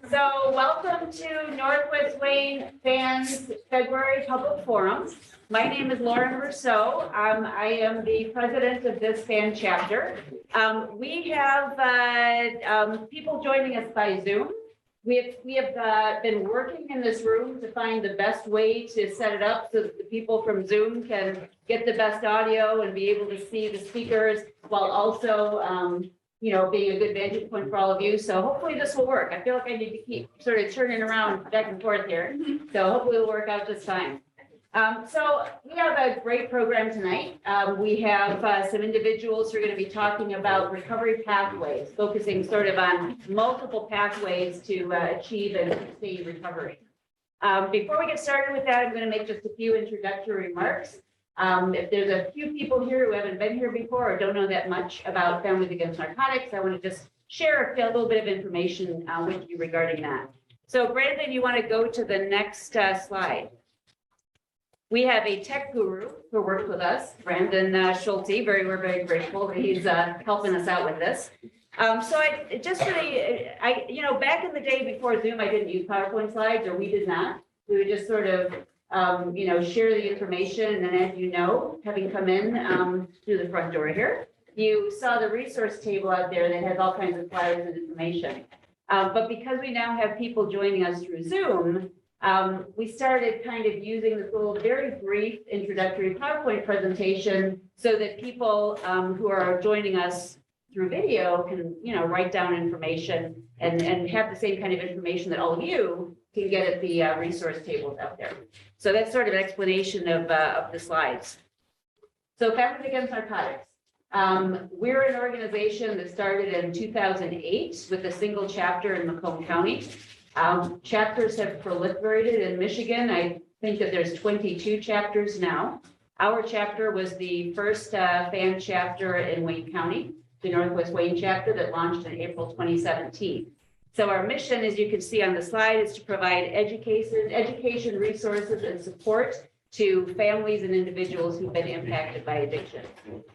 So welcome to Northwest Wayne Fans February Public Forum. My name is Lauren Rousseau. I am the president of this fan chapter. We have people joining us by Zoom. We have been working in this room to find the best way to set it up so that the people from Zoom can get the best audio and be able to see the speakers while also being a good vantage point for all of you. So hopefully this will work. I feel like I need to keep sort of turning around back and forth here. So hopefully it'll work out this time. So we have a great program tonight. We have some individuals who are going to be talking about recovery pathways, focusing sort of on multiple pathways to achieve and sustain recovery. Before we get started with that, I'm going to make just a few introductory remarks. If there's a few people here who haven't been here before or don't know that much about Families Against Narcotics, I want to just share a little bit of information with you regarding that. So Brandon, you want to go to the next slide. We have a tech guru who worked with us, Brandon Schulte. We're very grateful that he's helping us out with this. So I just really, back in the day before Zoom, I didn't use PowerPoint slides, or we did not. We would just sort of share the information. And then as you know, having come in through the front door here, you saw the resource table out there that has all kinds of flyers and information. But because we now have people joining us through Zoom, we started kind of using this little very brief introductory PowerPoint presentation so that people who are joining us through video can, write down information and have the same kind of information that all of you can get at the resource tables out there. So that's sort of an explanation of the slides. So Families Against Narcotics. We're an organization that started in 2008 with a single chapter in Macomb County. Chapters have proliferated in Michigan. I think that there's 22 chapters now. Our chapter was the first fan chapter in Wayne County, the Northwest Wayne chapter that launched in April 2017. So our mission, as you can see on the slide, is to provide education, resources, and support to families and individuals who've been impacted by addiction.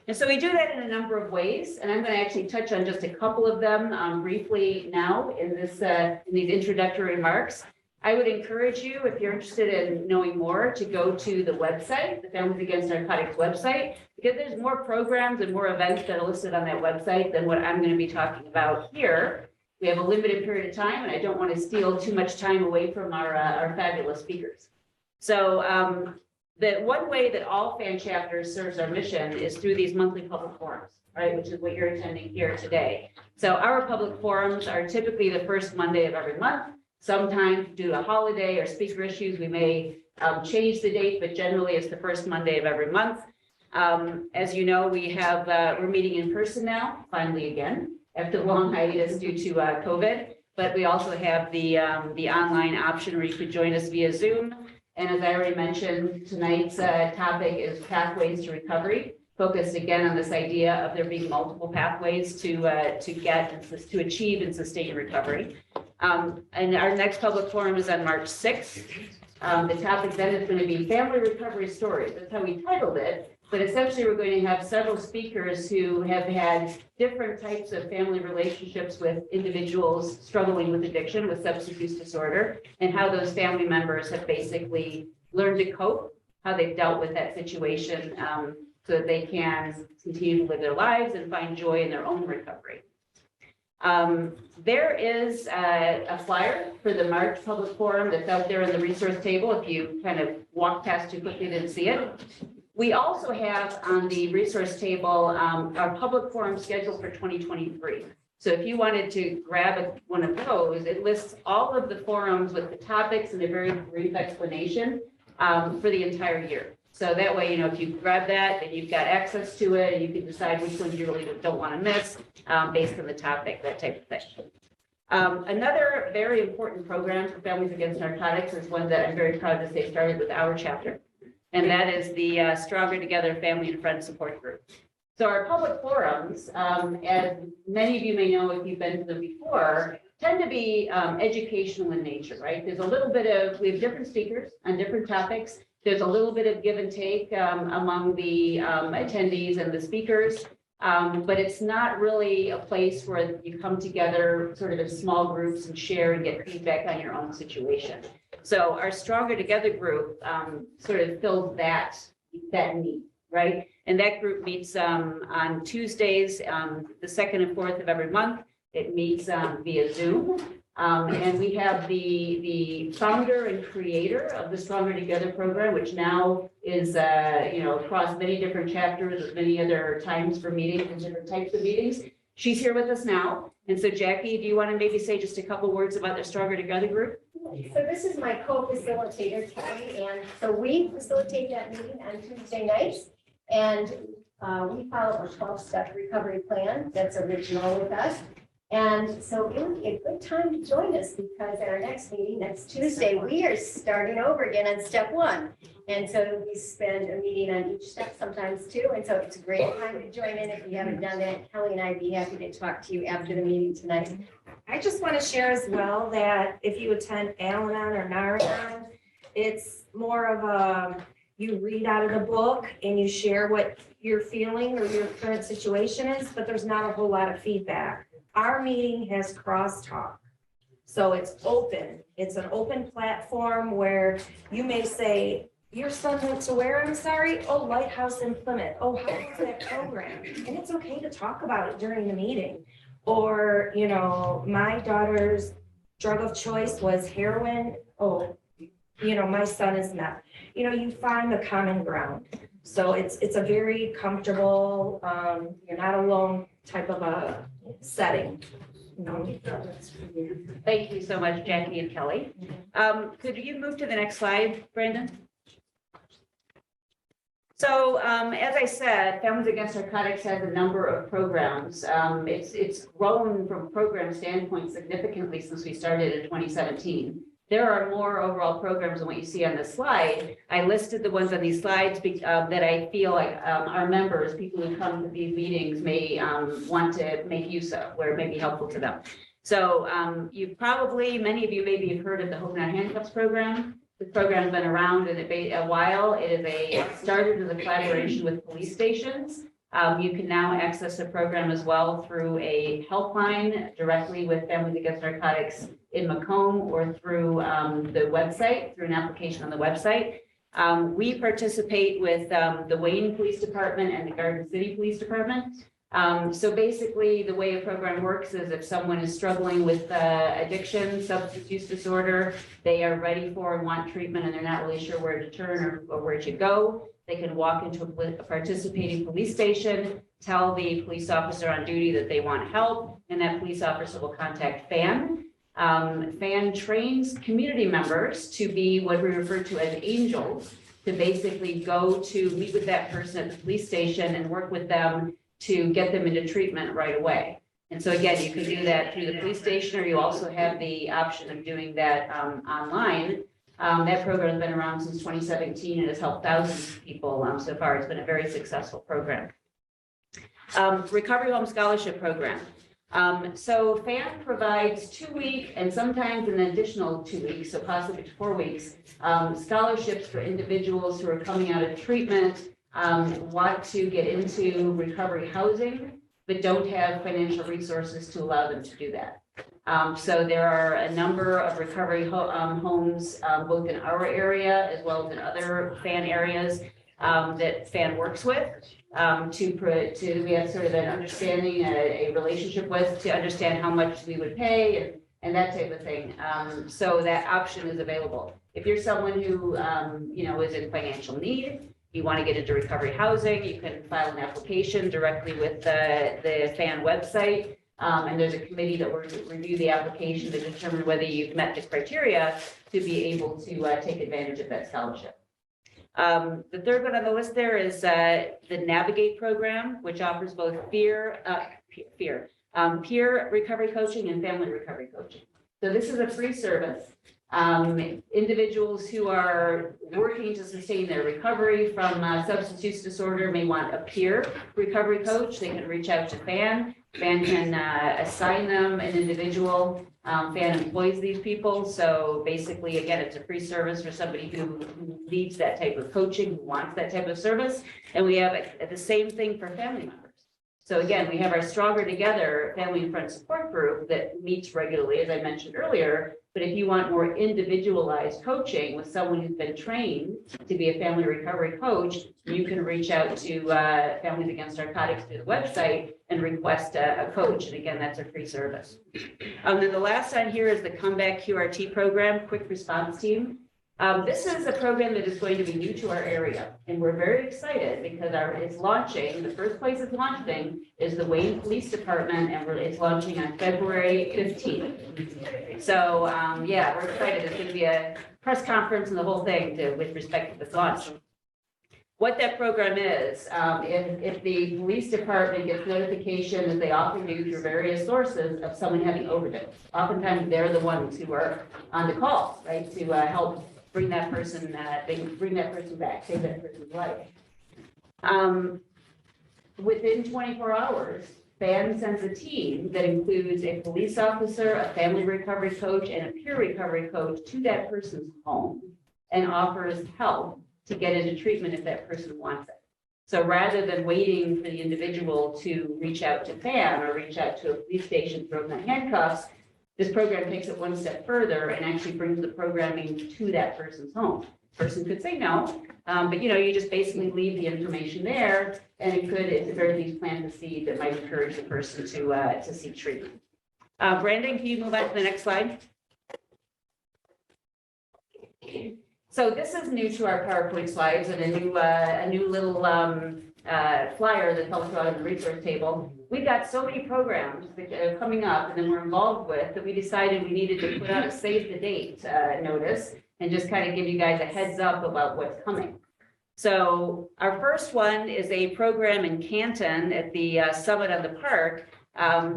And so we do that in a number of ways, and I'm going to actually touch on just a couple of them briefly now in these introductory remarks. I would encourage you, if you're interested in knowing more, to go to the website, the Families Against Narcotics website, because there's more programs and more events that are listed on that website than what I'm going to be talking about here. We have a limited period of time, and I don't want to steal too much time away from our fabulous speakers. So the one way that all fan chapters serves our mission is through these monthly public forums, right, which is what you're attending here today. So our public forums are typically the first Monday of every month. Sometimes due to a holiday or speaker issues, we may change the date, but generally it's the first Monday of every month. As you know, we're meeting in person now, finally again, after the long hiatus due to COVID. But we also have the online option where you could join us via Zoom. And as I already mentioned, tonight's topic is pathways to recovery, focused again on this idea of there being multiple pathways to achieve and sustain recovery. And our next public forum is on March 6th. The topic then is going to be family recovery stories. That's how we titled it. But essentially, we're going to have several speakers who have had different types of family relationships with individuals struggling with addiction, with substance use disorder, and how those family members have basically learned to cope, how they've dealt with that situation so that they can continue to live their lives and find joy in their own recovery. There is a flyer for the March Public Forum that's out there on the resource table. If you kind of walk past too quickly, didn't see it. We also have on the resource table our public forum schedule for 2023. So if you wanted to grab one of those, it lists all of the forums with the topics and a very brief explanation for the entire year. So that way, if you grab that, then you've got access to it and you can decide which ones you really don't want to miss based on the topic, that type of thing. Another very important program for Families Against Narcotics is one that I'm very proud to say started with our chapter. And that is the Stronger Together Family and Friends Support Group. So our public forums, as many of you may know if you've been to them before, tend to be educational in nature, right? There's a little bit of, we have different speakers on different topics. There's a little bit of give and take among the attendees and the speakers. But it's not really a place where you come together sort of in small groups and share and get feedback on your own situation. So our Stronger Together group sort of fills that need, right? And that group meets on Tuesdays, the 2nd and 4th of every month. It meets via Zoom. And we have the founder and creator of the Stronger Together program, which now is, across many different chapters with many other times for meetings and different types of meetings. She's here with us now. And so Jackie, do you want to maybe say just a couple words about the Stronger Together group? So this is my co-facilitator, Kelly, and so we facilitate that meeting on Tuesday nights. And we follow a 12-step recovery plan that's original with us. And so it would be a good time to join us because at our next meeting, next Tuesday, we are starting over again on step 1. And so we spend a meeting on each step, sometimes 2. And so it's a great time to join in if you haven't done that. Kelly and I'd be happy to talk to you after the meeting tonight. I just want to share as well that if you attend Al-Anon or Nar-Anon, it's more of a, you read out of the book and you share what you're feeling or your current situation is, but there's not a whole lot of feedback. Our meeting has crosstalk. So it's open. It's an open platform where you may say, your son went to where, I'm sorry? Oh, Lighthouse in Plymouth. Oh, how was that program? And it's okay to talk about it during the meeting. Or, my daughter's drug of choice was heroin. Oh, my son is not. You find the common ground. So it's a very comfortable, you're not alone type of a setting. Thank you so much, Jackie and Kelly. Could you move to the next slide, Brandon? So as I said, Families Against Narcotics has a number of programs. It's grown from a program standpoint significantly since we started in 2017. There are more overall programs than what you see on the slide. I listed the ones on these slides that I feel like our members, people who come to these meetings may want to make use of, where it may be helpful to them. So many of you maybe have heard of the Hope Not Handcuffs program. This program's been around a while. It started as a collaboration with police stations. You can now access the program as well through a helpline directly with Families Against Narcotics in Macomb or through the website, through an application on the website. We participate with the Wayne Police Department and the Garden City Police Department. So basically, the way a program works is if someone is struggling with addiction, substance use disorder, they are ready for and want treatment and they're not really sure where to turn or where to go, they can walk into a participating police station, tell the police officer on duty that they want help, and that police officer will contact FAN. FAN trains community members to be what we refer to as angels, to basically go to meet with that person at the police station and work with them to get them into treatment right away. And so again, you can do that through the police station, or you also have the option of doing that online. That program has been around since 2017 and has helped thousands of people so far. It's been a very successful program. Recovery Home Scholarship Program. So FAN provides 2-week and sometimes an additional 2 weeks, so possibly 4 weeks, scholarships for individuals who are coming out of treatment, want to get into recovery housing, but don't have financial resources to allow them to do that. So there are a number of recovery homes, both in our area as well as in other FAN areas that FAN works with. We have sort of an understanding, a relationship with, to understand how much we would pay and that type of thing. So that option is available. If you're someone who, is in financial need, you want to get into recovery housing, you can file an application directly with the FAN website. And there's a committee that will review the application to determine whether you've met the criteria to be able to take advantage of that scholarship. The third one on the list there is the Navigate program, which offers both peer recovery coaching and family recovery coaching. So this is a free service. Individuals who are working to sustain their recovery from substance use disorder may want a peer recovery coach. They can reach out to FAN. FAN can assign them an individual. FAN employs these people. So basically, again, it's a free service for somebody who needs that type of coaching, who wants that type of service. And we have the same thing for family members. So again, we have our Stronger Together Family and Friends Support Group that meets regularly, as I mentioned earlier. But if you want more individualized coaching with someone who's been trained to be a family recovery coach, you can reach out to Families Against Narcotics through the website and request a coach. And again, that's a free service. Then the last on here is the Comeback QRT program, Quick Response Team. This is a program that is going to be new to our area, and we're very excited because it's launching. The first place it's launching is the Wayne Police Department, and it's launching on February 15th. So, yeah, we're excited. It's going to be a press conference and the whole thing with respect to this launch. What that program is, if the police department gets notification, as they often do through various sources, of someone having overdose, oftentimes they're the ones who are on the call, right, to help bring that person, back, save that person's life. Within 24 hours, FAN sends a team that includes a police officer, a family recovery coach, and a peer recovery coach to that person's home and offers help to get into treatment if that person wants it. So rather than waiting for the individual to reach out to FAN or reach out to a police station, throw them in handcuffs, this program takes it one step further and actually brings the programming to that person's home. Person could say no, but you just basically leave the information there, and it could, at the very least, plant the seed that might encourage the person to seek treatment. Brandon, can you move on to the next slide? So this is new to our PowerPoint slides and a new little flyer that helps you out on the resource table. We've got so many programs that are coming up and that we're involved with that we decided we needed to put out a save the date notice and just kind of give you guys a heads up about what's coming. So our first one is a program in Canton at the Summit of the Park.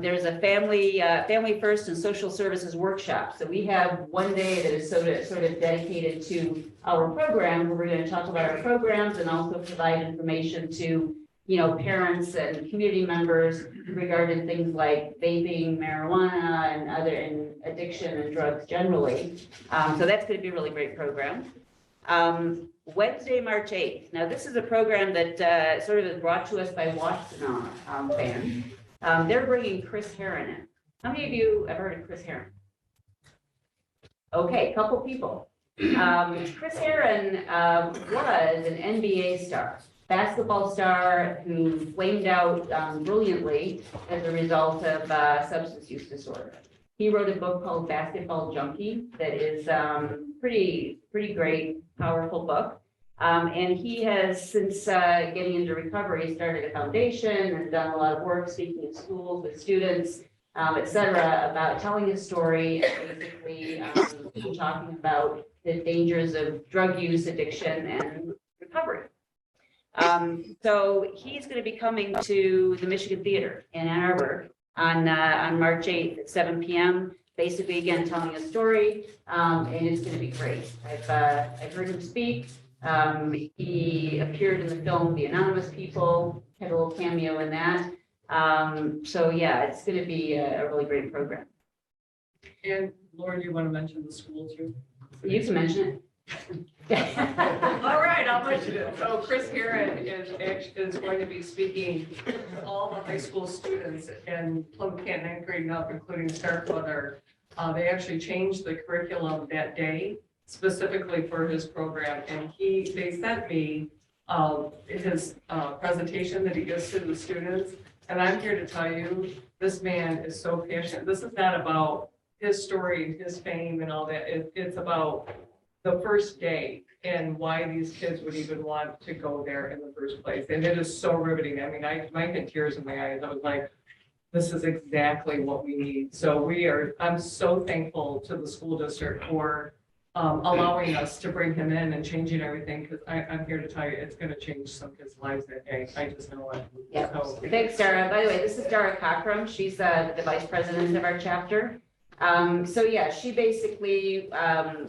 There's a family first and social services workshop. So we have one day that is sort of dedicated to our program, where we're going to talk about our programs and also provide information to parents and community members regarding things like vaping, marijuana, and addiction and drugs generally. So that's going to be a really great program. Wednesday, March 8th. Now, this is a program that sort of is brought to us by Washtenaw FAN. They're bringing Chris Herron in. How many of you have heard of Chris Herron? Okay, a couple people. Chris Herron was an NBA star, basketball star who flamed out brilliantly as a result of substance use disorder. He wrote a book called Basketball Junkie that is pretty great, powerful book. And he has, since getting into recovery, started a foundation and done a lot of work speaking in schools with students, et cetera, about telling his story and basically talking about the dangers of drug use, addiction, and recovery. So he's going to be coming to the Michigan Theater in Ann Arbor on March 8th at 7 p.m. Basically, again, telling a story, and it's going to be great. I've heard him speak. He appeared in the film The Anonymous People, had a little cameo in that. So yeah, it's going to be a really great program. And Lauren, you want to mention the school too? You can mention it. All right, I'll mention it. So Chris Herron is going to be speaking to all the high school students in Plum, Canton, and Green Up, including Starkweather. They actually changed the curriculum that day specifically for his program, and they sent me his presentation that he gives to the students, and I'm here to tell you, this man is so passionate. This is not about his story, his fame, and all that. It's about the first day and why these kids would even want to go there in the first place. And it is so riveting. I mean, I had tears in my eyes. I was like, this is exactly what we need. So I'm so thankful to the school district for allowing us to bring him in and changing everything, because I'm here to tell you, it's going to change some kids' lives that day. I just know it. Yeah. So, Thanks, Dara. By the way, this is Dara Cockrum. She's the vice president of our chapter. So yeah, she basically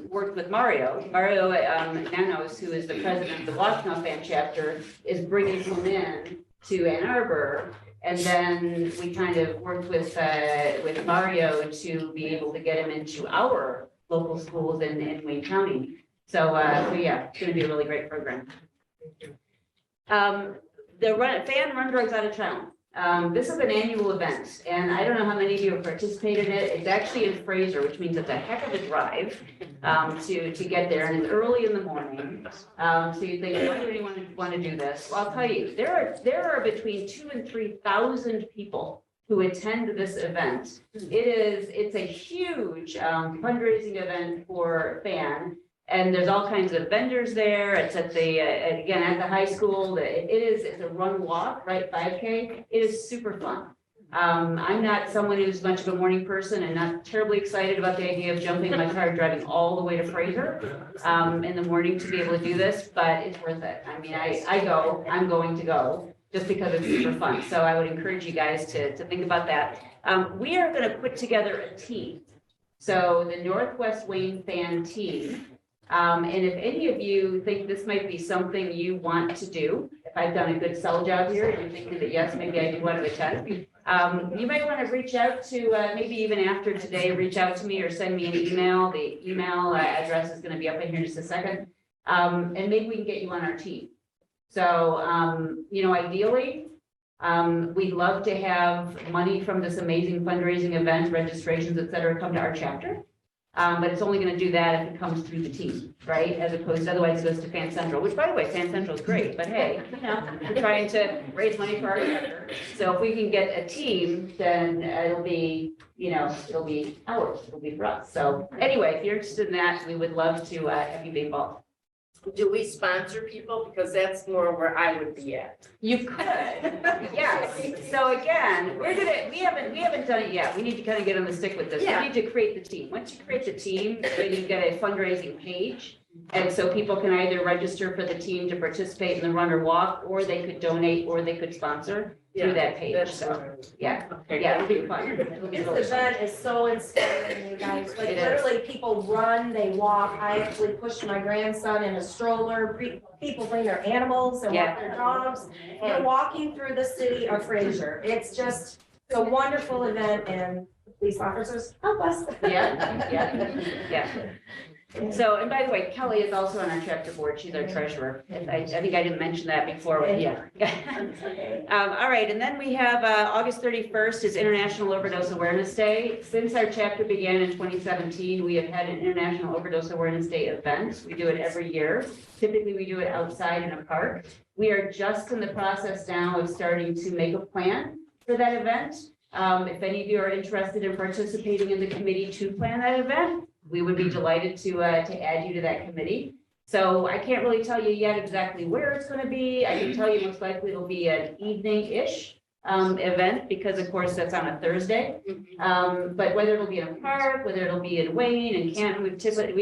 worked with Mario. Mario Nanos, who is the president of the Washtenaw FAN chapter, is bringing him in to Ann Arbor. And then we kind of worked with Mario to be able to get him into our local schools in Wayne County. So yeah, it's going to be a really great program. The FAN Run Drugs Out of Town. This is an annual event, and I don't know how many of you have participated in it. It's actually in Fraser, which means it's a heck of a drive to get there, and it's early in the morning. So you think, why do anyone want to do this? Well, I'll tell you, there are between 2,000 and 3,000 people who attend this event. It's a huge fundraising event for FAN. And there's all kinds of vendors there. It's at the, again, at the high school. It's a run walk, right, 5K. It is super fun. I'm not someone who's much of a morning person and not terribly excited about the idea of jumping in my car and driving all the way to Fraser in the morning to be able to do this, but it's worth it. I mean, I'm going to go just because it's super fun. So I would encourage you guys to think about that. We are gonna put together a team. So the Northwest Wayne FAN team. And if any of you think this might be something you want to do, if I've done a good sell job here, and you're thinking that yes, maybe I do want to attend, you might want to reach out to, maybe even after today, reach out to me or send me an email. The email address is going to be up in here in just a second. And maybe we can get you on our team. So, ideally, we'd love to have money from this amazing fundraising event, registrations, et cetera, come to our chapter. But it's only going to do that if it comes through the team, right? As opposed to otherwise it goes to Fan Central, which by the way, Fan Central is great, but hey, we're trying to raise money for our chapter. So if we can get a team, then it'll be, it'll be ours, it'll be for us. So anyway, if you're interested in that, we would love to have you be involved. Do we sponsor people? Because that's more where I would be at. You could, yes. So again, we haven't done it yet. We need to kind of get on the stick with this. Yeah. We need to create the team. Once you create the team, then you get a fundraising page. And so people can either register for the team to participate in the run or walk, or they could donate, or they could sponsor through that page. That's So, yeah, Okay. it'll be fun. It'll be This really fun. event is so inspiring, you guys. Like It is. literally people run, they walk. I actually pushed my grandson in a stroller. People bring their animals and walk their dogs. They're walking through the city of Fraser. It's just a wonderful event and police officers help us. Yeah. So, and by the way, Kelly is also on our chapter board. She's our treasurer. I think I didn't mention that before. But yeah. All right. And then we have August 31st is International Overdose Awareness Day. Since our chapter began in 2017, we have had an International Overdose Awareness Day event. We do it every year. Typically, we do it outside in a park. We are just in the process now of starting to make a plan for that event. If any of you are interested in participating in the committee to plan that event, we would be delighted to add you to that committee. So I can't really tell you yet exactly where it's going to be. I can tell you most likely it'll be an evening-ish event because of course that's on a Thursday. But whether it'll be in a park, whether it'll be in Wayne and Canton, we've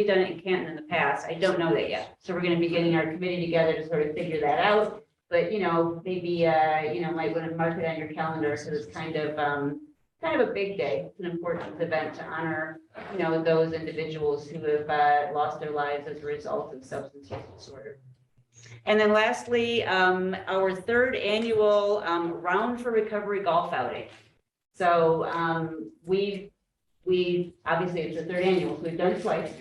done it in Canton in the past. I don't know that yet. So we're going to be getting our committee together to sort of figure that out. But maybe might want to mark it on your calendar so it's kind of a big day. It's an important event to honor, those individuals who have lost their lives as a result of substance use disorder. And then lastly, our third annual Round for Recovery golf outing. So we obviously it's the third annual, so we've done it twice.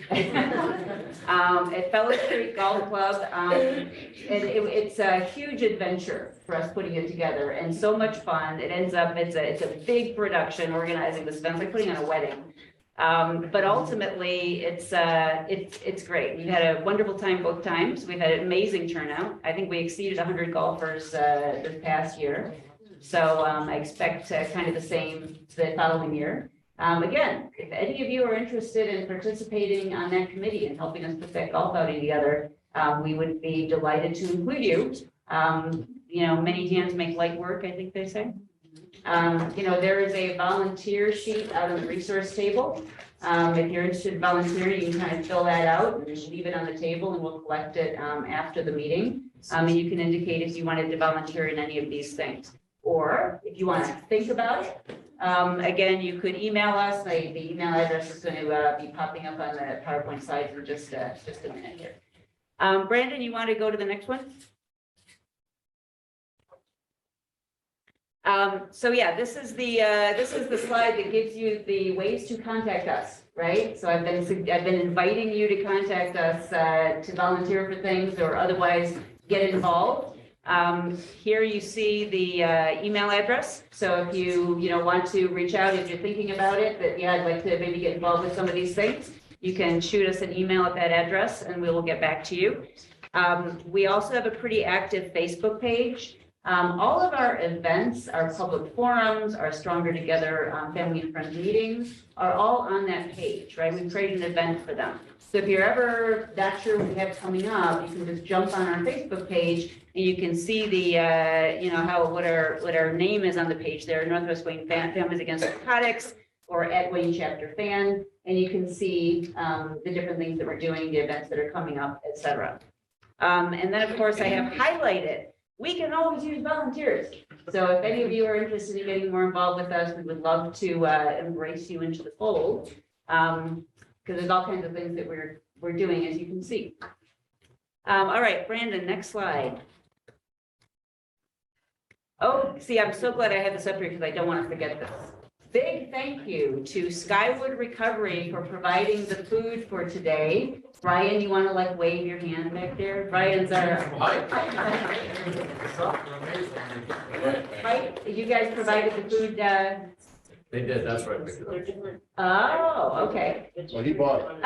At Fellow Street Golf Club, and it's a huge adventure for us putting it together and so much fun. It ends up, it's a big production organizing this event, it's like putting on a wedding. But ultimately it's great. We've had a wonderful time both times. We've had an amazing turnout. I think we exceeded 100 golfers this past year. So I expect kind of the same the following year. Again, if any of you are interested in participating on that committee and helping us put that golf outing together, we would be delighted to include you. Many hands make light work, I think they say. There is a volunteer sheet out on the resource table. If you're interested in volunteering, you can kind of fill that out and leave it on the table and we'll collect it after the meeting. And you can indicate if you wanted to volunteer in any of these things. Or if you want to think about it, again, you could email us. The email address is going to be popping up on the PowerPoint slides in just a minute here. Brandon, you want to go to the next one? So yeah, this is the slide that gives you the ways to contact us, right? So I've been inviting you to contact us to volunteer for things or otherwise get involved. Here you see the email address. So if you want to reach out, if you're thinking about it, that, yeah, I'd like to maybe get involved with some of these things, you can shoot us an email at that address and we will get back to you. We also have a pretty active Facebook page. All of our events, our public forums, our Stronger Together family and friends meetings are all on that page, right? We've created an event for them. So if you're ever not sure what we have coming up, you can just jump on our Facebook page and you can see the, what our name is on the page there, Northwest Wayne Families Against Narcotics, or at Wayne Chapter Fan, and you can see the different things that we're doing, the events that are coming up, et cetera. And then, of course, I have highlighted, we can always use volunteers. So if any of you are interested in getting more involved with us, we would love to embrace you into the fold. Because there's all kinds of things that we're doing, as you can see. All right, Brandon, next slide. Oh, see, I'm so glad I had this up here because I don't want to forget this. Big thank you to Skywood Recovery for providing the food for today. Brian, you want to wave your hand back there? Brian's our. Right, you guys provided the food. They did, that's right. Oh, okay. Well, he bought it.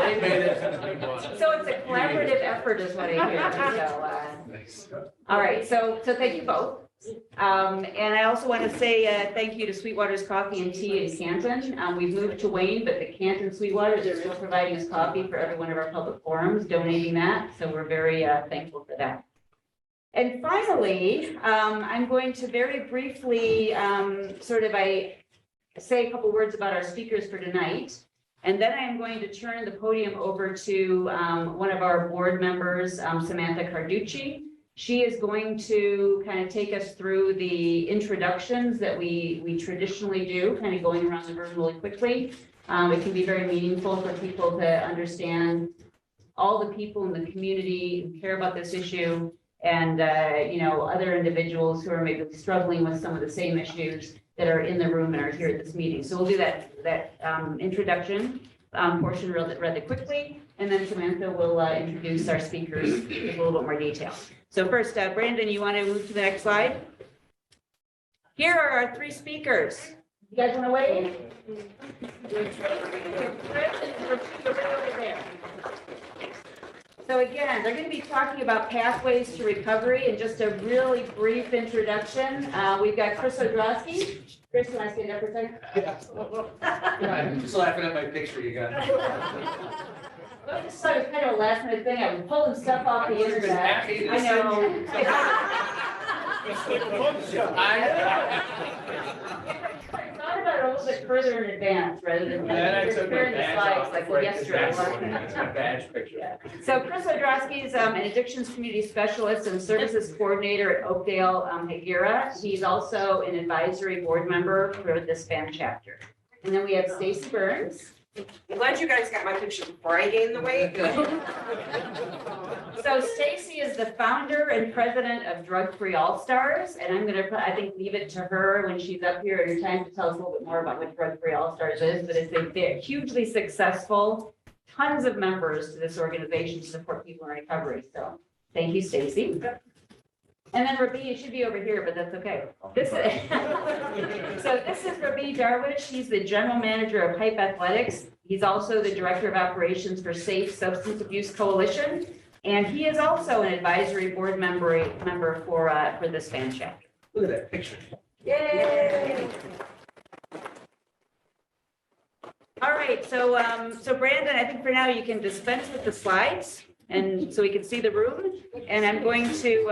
They made it. He bought it. So it's a collaborative effort is what I hear, so, all right, so thank you both. And I also want to say thank you to Sweetwater's Coffee and Tea in Canton. We've moved to Wayne, but the Canton Sweetwaters are still providing us coffee for every one of our public forums, donating that, so we're very thankful for that. And finally, I'm going to very briefly say a couple words about our speakers for tonight. And then I am going to turn the podium over to one of our board members, Samantha Carducci. She is going to kind of take us through the introductions that we traditionally do, kind of going around the room really quickly. It can be very meaningful for people to understand all the people in the community who care about this issue, and other individuals who are maybe struggling with some of the same issues that are in the room and are here at this meeting. So we'll do that introduction portion rather quickly, and then Samantha will introduce our speakers with a little bit more detail. So first, Brandon, you want to move to the next slide? Here are our three speakers. You guys want to wave? So again, they're going to be talking about pathways to recovery, and just a really brief introduction. We've got Chris Odrosky. Chris, can I stand up for a second? Yeah, I'm just laughing at my picture you got. I just thought it was kind of a last minute thing. I was pulling stuff off the internet. I know. I thought about it a little bit further in advance rather than preparing the slides like yesterday. It's a badge picture. So Chris Odrosky is an addictions community specialist and services coordinator at Oakdale Hagira. He's also an advisory board member for the SPAN chapter. And then we have Stacy Burns. I'm glad you guys got my picture before I gained the weight. Good. So Stacy is the founder and president of Drug Free All Stars, and I'm going to, I think, leave it to her when she's up here at her time to tell us a little bit more about what Drug Free All Stars is. But it's a hugely successful, tons of members to this organization to support people in recovery. So thank you, Stacy. And then Rabi, you should be over here, but that's okay. So this is Rabi Darwish. He's the general manager of Hype Athletics. He's also the director of operations for Safe Substance Abuse Coalition. And he is also an advisory board member for the SPAN chapter. Look at that picture. Yay! All right, so Brandon, I think for now you can dispense with the slides, and so we can see the room. And I'm going to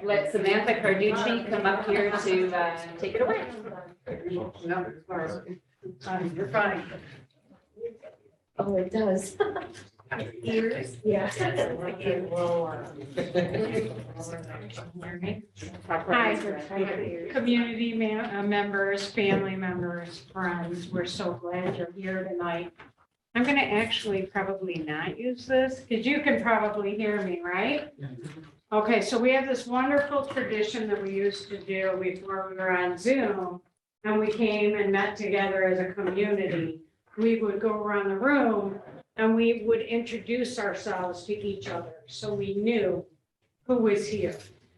let Samantha Carducci come up here to take it away. You're fine. Oh, it does. Ears? Yeah. Hi, community members, family members, friends, we're so glad you're here tonight. I'm gonna actually probably not use this, because you can probably hear me, right? Okay, so we have this wonderful tradition that we used to do before we were on Zoom, and we came and met together as a community. We would go around the room and we would introduce ourselves to each other, so we knew who was here.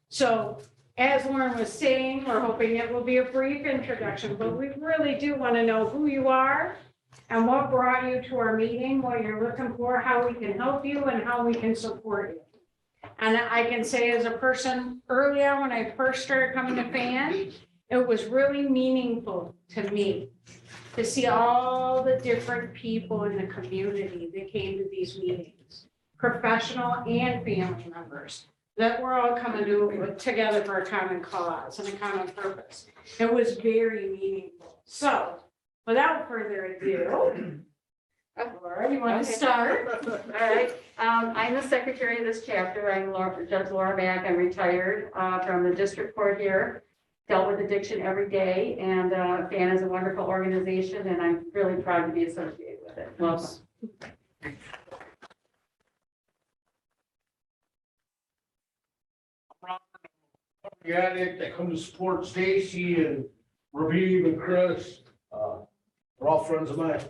So as Lauren was saying, we're hoping it will be a brief introduction, but we really do want to know who you are and what brought you to our meeting, what you're looking for, how we can help you, and how we can support you. And I can say as a person, early on when I first started coming to FAN, it was really meaningful to me to see all the different people in the community that came to these meetings, professional and family members, that we're all coming together for a common cause and a common purpose. It was very meaningful. So without further ado, Laura, you want to start? All right, I'm the secretary of this chapter. I'm Judge Laura Mack. I'm retired from the district court here. Dealt with addiction every day, and FAN is a wonderful organization, and I'm really proud to be associated with it. Welcome. The addict that come to support Stacy and Raviv and Chris. They're all friends of mine.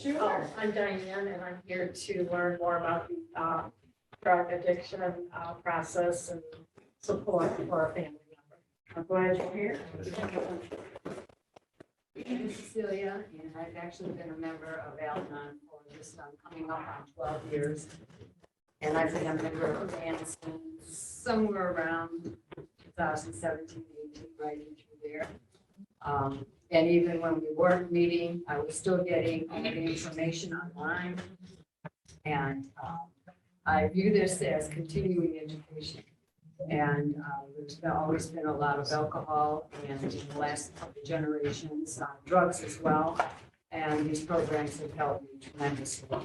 Sure. I'm Diane, and I'm here to learn more about the drug addiction process and support for a family member. I'm glad you're here. I'm Cecilia, and I've actually been a member of Al-Anon for this, coming up on 12 years. And I've been a member of FAN since somewhere around 2017, 18, right in through there. And even when we weren't meeting, I was still getting all the information online. And I view this as continuing education. And there's always been a lot of alcohol, and in the last couple of generations, drugs as well. And these programs have helped me tremendously.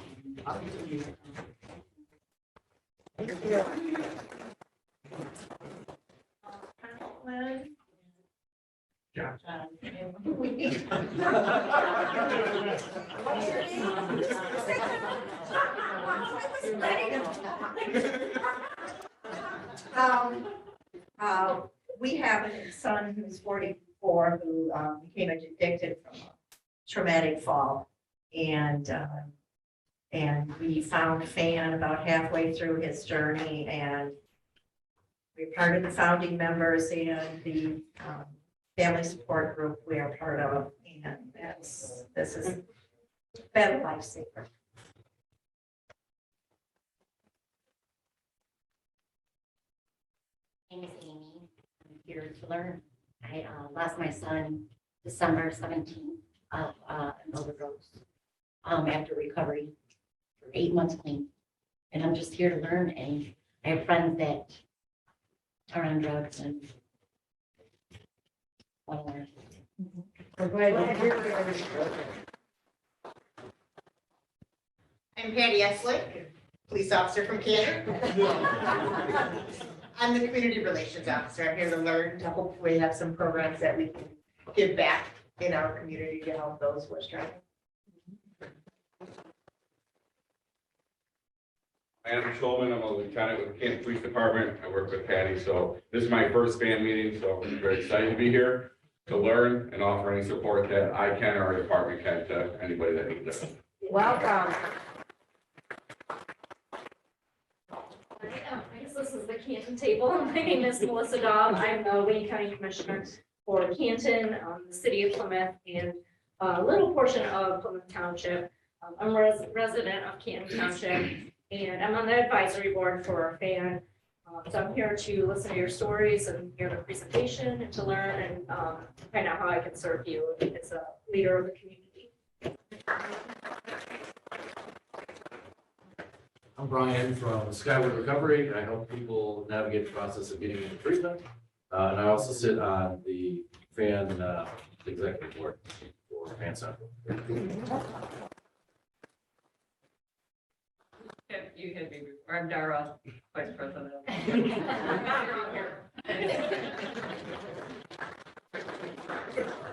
We have a son who's 44 who became addicted from a traumatic fall. And we found FAN about halfway through his journey, and we're part of the founding members and the family support group we are part of. And this has been a lifesaver. My name is Amy. I'm here to learn. I lost my son December 17th of an overdose after recovery for 8 months clean. And I'm just here to learn. And I have friends that are on drugs and want to learn. We're glad you're here. I'm Patty Eslick, police officer from Canton. I'm the community relations officer. I'm here to learn, to hopefully have some programs that we can give back in our community to help those who are struggling. Andrew Schulman, I'm a lieutenant with the Canton Police Department. I work with Patty, so this is my first FAN meeting, so I'm very excited to be here to learn and offer any support that I can or our department can to anybody that needs it. Welcome. This is the Canton table. My name is Melissa Daub. I'm the Wayne County Commissioner for Canton, the city of Plymouth, and a little portion of Plymouth Township. I'm a resident of Canton Township, and I'm on the advisory board for FAN. So I'm here to listen to your stories and hear the presentation and to learn and find out how I can serve you as a leader of the community. I'm Brian from Skyward Recovery, and I help people navigate the process of getting into treatment. And I also sit on the FAN executive board for FAN Central. You had me before. I'm Dara, Vice President.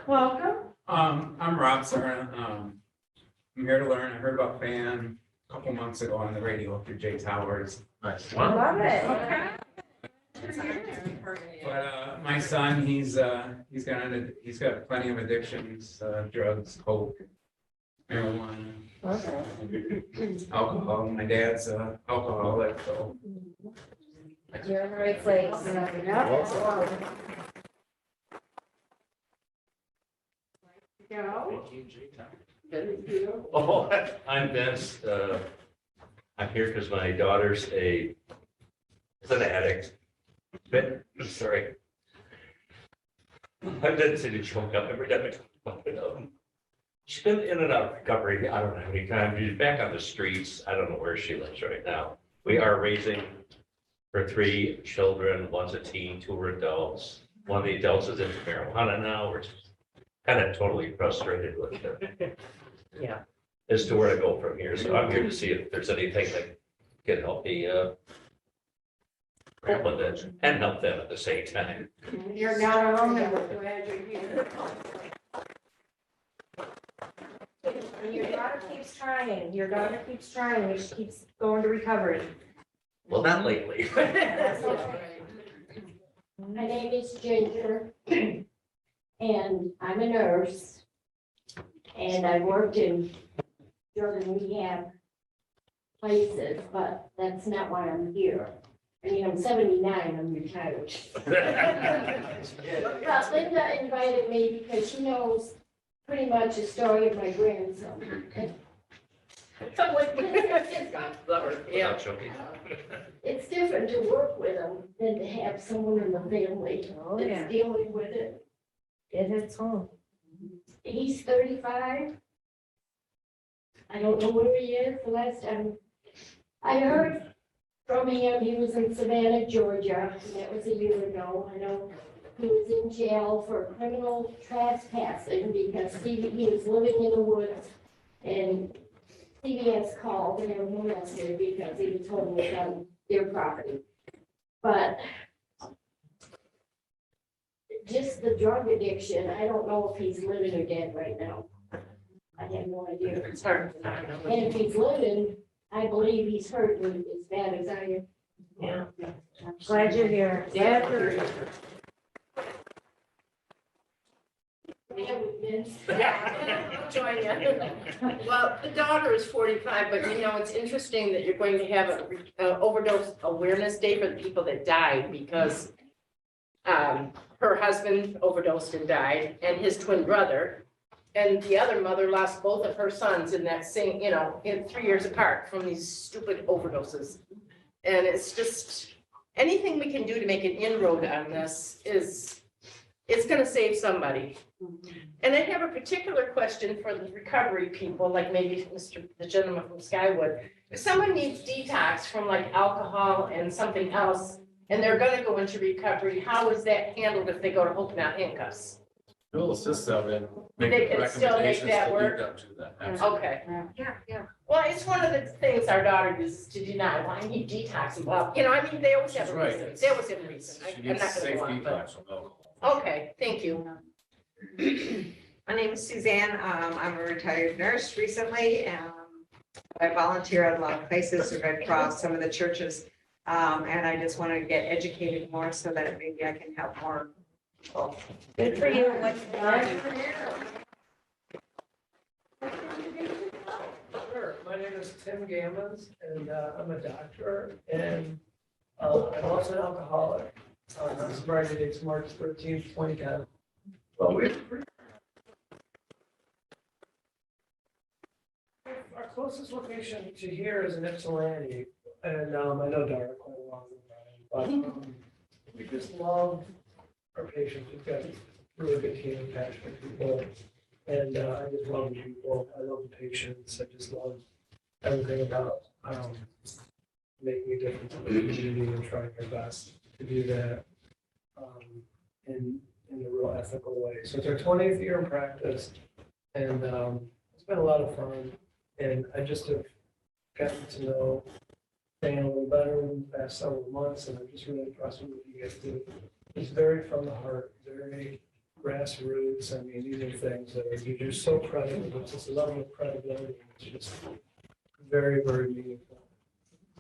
Welcome. I'm Rob Saran. I'm here to learn. I heard about FAN a couple months ago on the radio through Jay Towers. Nice. Love it. Okay. But my son, he's got plenty of addictions, drugs, coke, marijuana, alcohol. My dad's alcoholic, so. You're in the right place. Oh, I'm Vince. I'm here because my daughter's is an addict. But, sorry. I didn't say to choke up every time I talk about it. She's been in and out of recovery, I don't know how many times. She's back on the streets. I don't know where she lives right now. We are raising her 3 children. One's a teen, 2 are adults. One of the adults is into marijuana now. We're just kind of totally frustrated with her. Yeah. As to where to go from here. So I'm here to see if there's anything that can help me with it and help them at the same time. You're not alone, and we're glad you're here. And your daughter keeps trying, she keeps going to recovery. Well, not lately. That's okay. My name is Ginger, and I'm a nurse. And I worked in drug and rehab places, but that's not why I'm here. I mean, I'm 79, I'm retired. But Linda invited me because she knows pretty much the story of my grandson. Yeah. It's different to work with him than to have someone in the family Oh, yeah. that's dealing with it. It hits home. He's 35. I don't know where he is. The last time I heard from him, he was in Savannah, Georgia, and that was a year ago. I know he was in jail for criminal trespassing because he was living in the woods, and CBS called and they were molested because he was homeless on their property. But just the drug addiction, I don't know if he's living or dead right now. I have no idea. It's hard to know. And if he's living, I believe he's hurting as bad as I am. Yeah. Glad you're here. Glad you're here. Yeah, we've been- Join you. Well, the daughter is 45, but you know, it's interesting that you're going to have a overdose awareness day for the people that died because her husband overdosed and died, and his twin brother. And the other mother lost both of her sons in that same, you know, in 3 years apart from these stupid overdoses. And it's just, anything we can do to make an inroad on this it's gonna save somebody. And I have a particular question for the recovery people, like maybe the gentleman from Skywood. If someone needs detox from like alcohol and something else, and they're gonna go into recovery, how is that handled if they go to Hope Not Handcuffs? We'll assist them in They making can still make recommendations that to work? lead them to that. Absolutely. Okay. Yeah. Well, it's one of the things our daughter uses to deny, well, I need detox, well, you know, I mean, they always have a She's right. reason, they always have a reason. She I'm needs not gonna safe go on, but, detox from alcohol. okay, thank you. My name is Suzanne. I'm a retired nurse recently. I volunteer at a lot of places, the Red Cross, some of the churches. And I just want to get educated more so that maybe I can help more people. Good for you. What's Sure, my name is Tim Gammons, and I'm a doctor, and I'm also an alcoholic. My sobriety date's March 13th, 2010. Well, our closest location to here is in Ypsilanti, and I know Dara quite a long time, but we just love our patients. We've got really good team of passionate people. And I just love the people. I love the patients. I just love everything about making a difference in the community and trying our best to do that in a real ethical way. So it's our 20th year in practice, and it's been a lot of fun. And I just have gotten to know Dan a little better in the past several months, and I'm just really impressed with what you guys do. It's very from the heart, very grassroots. I mean, these are things that are, you're just so credible. It's just a level of credibility. It's just very, very meaningful.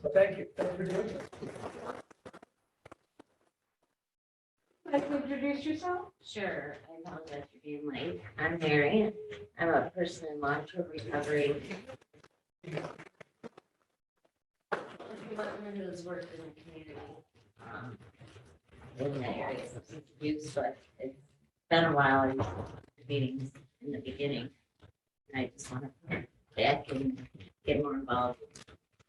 So thank you. Thank you for doing this. Like to introduce yourself? Sure, I apologize for being late. I'm Mary. I'm a person in long-term recovery. Someone who's worked in the community, in the area of substance abuse, but it's been a while. I used to go to meetings in the beginning. And I just want to come back and get more involved.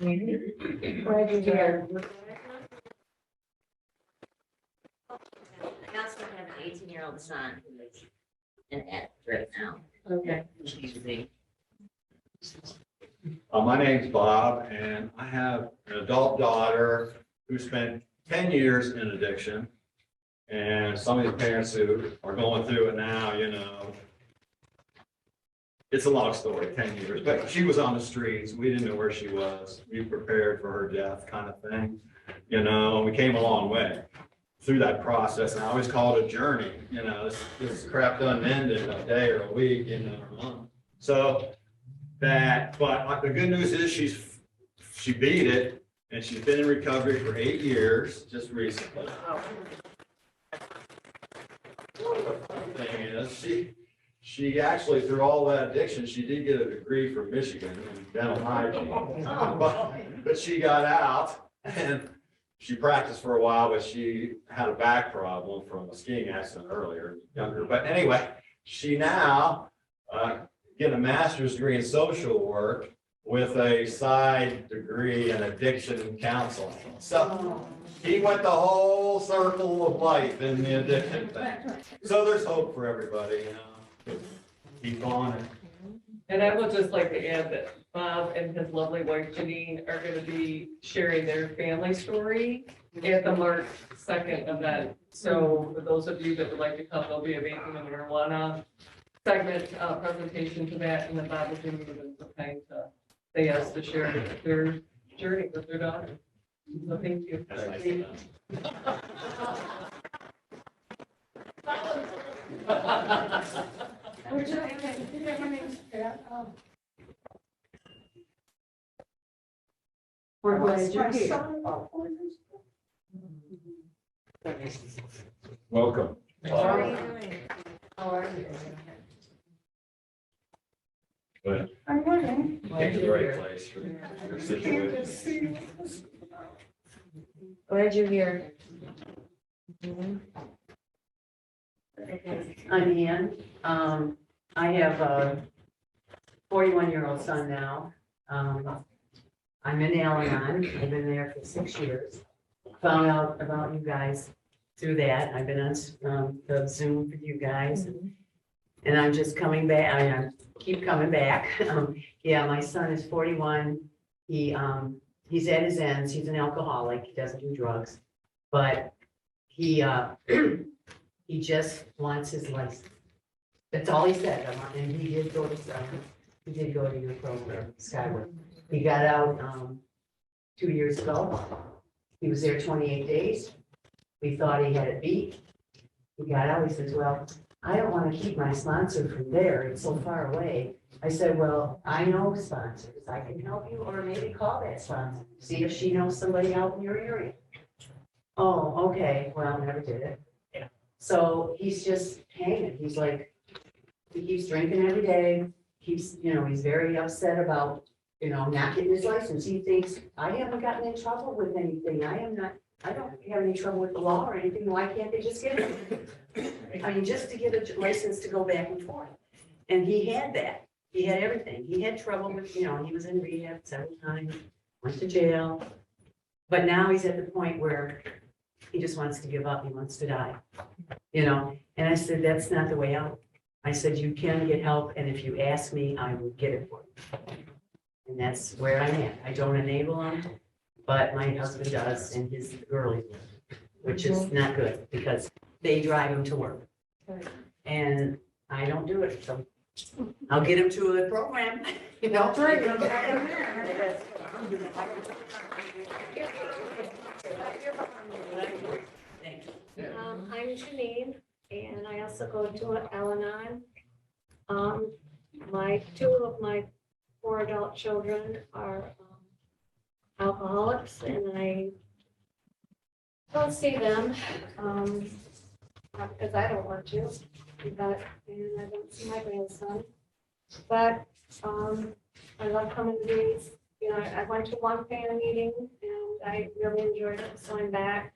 Glad you're here. I also have an 18-year-old son who is an addict right now. Okay. My name's Bob, and I have an adult daughter who spent 10 years in addiction. And some of the parents who are going through it now, you know, it's a long story, 10 years, but she was on the streets. We didn't know where she was. We prepared for her death kind of thing. You know, we came a long way through that process. And I always call it a journey, you know, this crap doesn't end in a day or a week, you know, or a month. So but the good news is she beat it, and she's been in recovery for 8 years, just recently. Thing is, she actually, through all that addiction, she did get a degree from Michigan in dental hygiene. But she got out and she practiced for a while, but she had a back problem from a skiing accident earlier, younger. But anyway, she now get a master's degree in social work with a side degree in addiction counseling. So he went the whole circle of life in the addiction thing. So there's hope for everybody, you know. Keep on it. And I would just like to add that Bob and his lovely wife Janine are going to be sharing their family story at the March 2nd event. So for those of you that would like to come, there'll be a vaping and marijuana segment presentation to that, and then Bob and Janine have been so kind to say yes to share their journey with their daughter. So thank you. We're glad you're here. Welcome. How are you doing? How are you? But I'm wondering. came to the right place for your situation. Glad you're here. I'm Ann. I have a 41-year-old son now. I'm in Al-Anon. I've been there for 6 years. Found out about you guys through that. I've been on the Zoom for you guys. And I'm just coming back. I keep coming back. Yeah, my son is 41. He's at his ends. He's an alcoholic. He doesn't do drugs. But he just wants his license. That's all he said. And he did go to your program, Skyward. He got out 2 years ago. He was there 28 days. We thought he had it beat. He got out. He says, well, I don't want to keep my sponsor from there. It's so far away. I said, well, I know sponsors. I can help you, or maybe call that sponsor. See if she knows somebody out in your area. Oh, okay. Well, never did it. Yeah. So he's just hanging. He's like, he keeps drinking every day. He's very upset about, not getting his license. He thinks, I haven't gotten in trouble with anything. I don't have any trouble with the law or anything. Why can't they just get it? I mean, just to get a license to go back and forth. And he had that. He had everything. He had trouble with, he was in rehab several times, went to jail. But now he's at the point where he just wants to give up. He wants to die, And I said, that's not the way out. I said, you can get help. And if you ask me, I will get it for you. And that's where I'm at. I don't enable him, but my husband does, and his girlie, which is not good because they drive him to work. And I don't do it, so I'll get him to a program, I'm Janine, and I also go to Al-Anon. Two of my 4 adult children are alcoholics, and I don't see them. because I don't want to, but, and I don't see my grandson. But, I love coming to these, you know, I went to one fan meeting and I really enjoyed it, so I'm back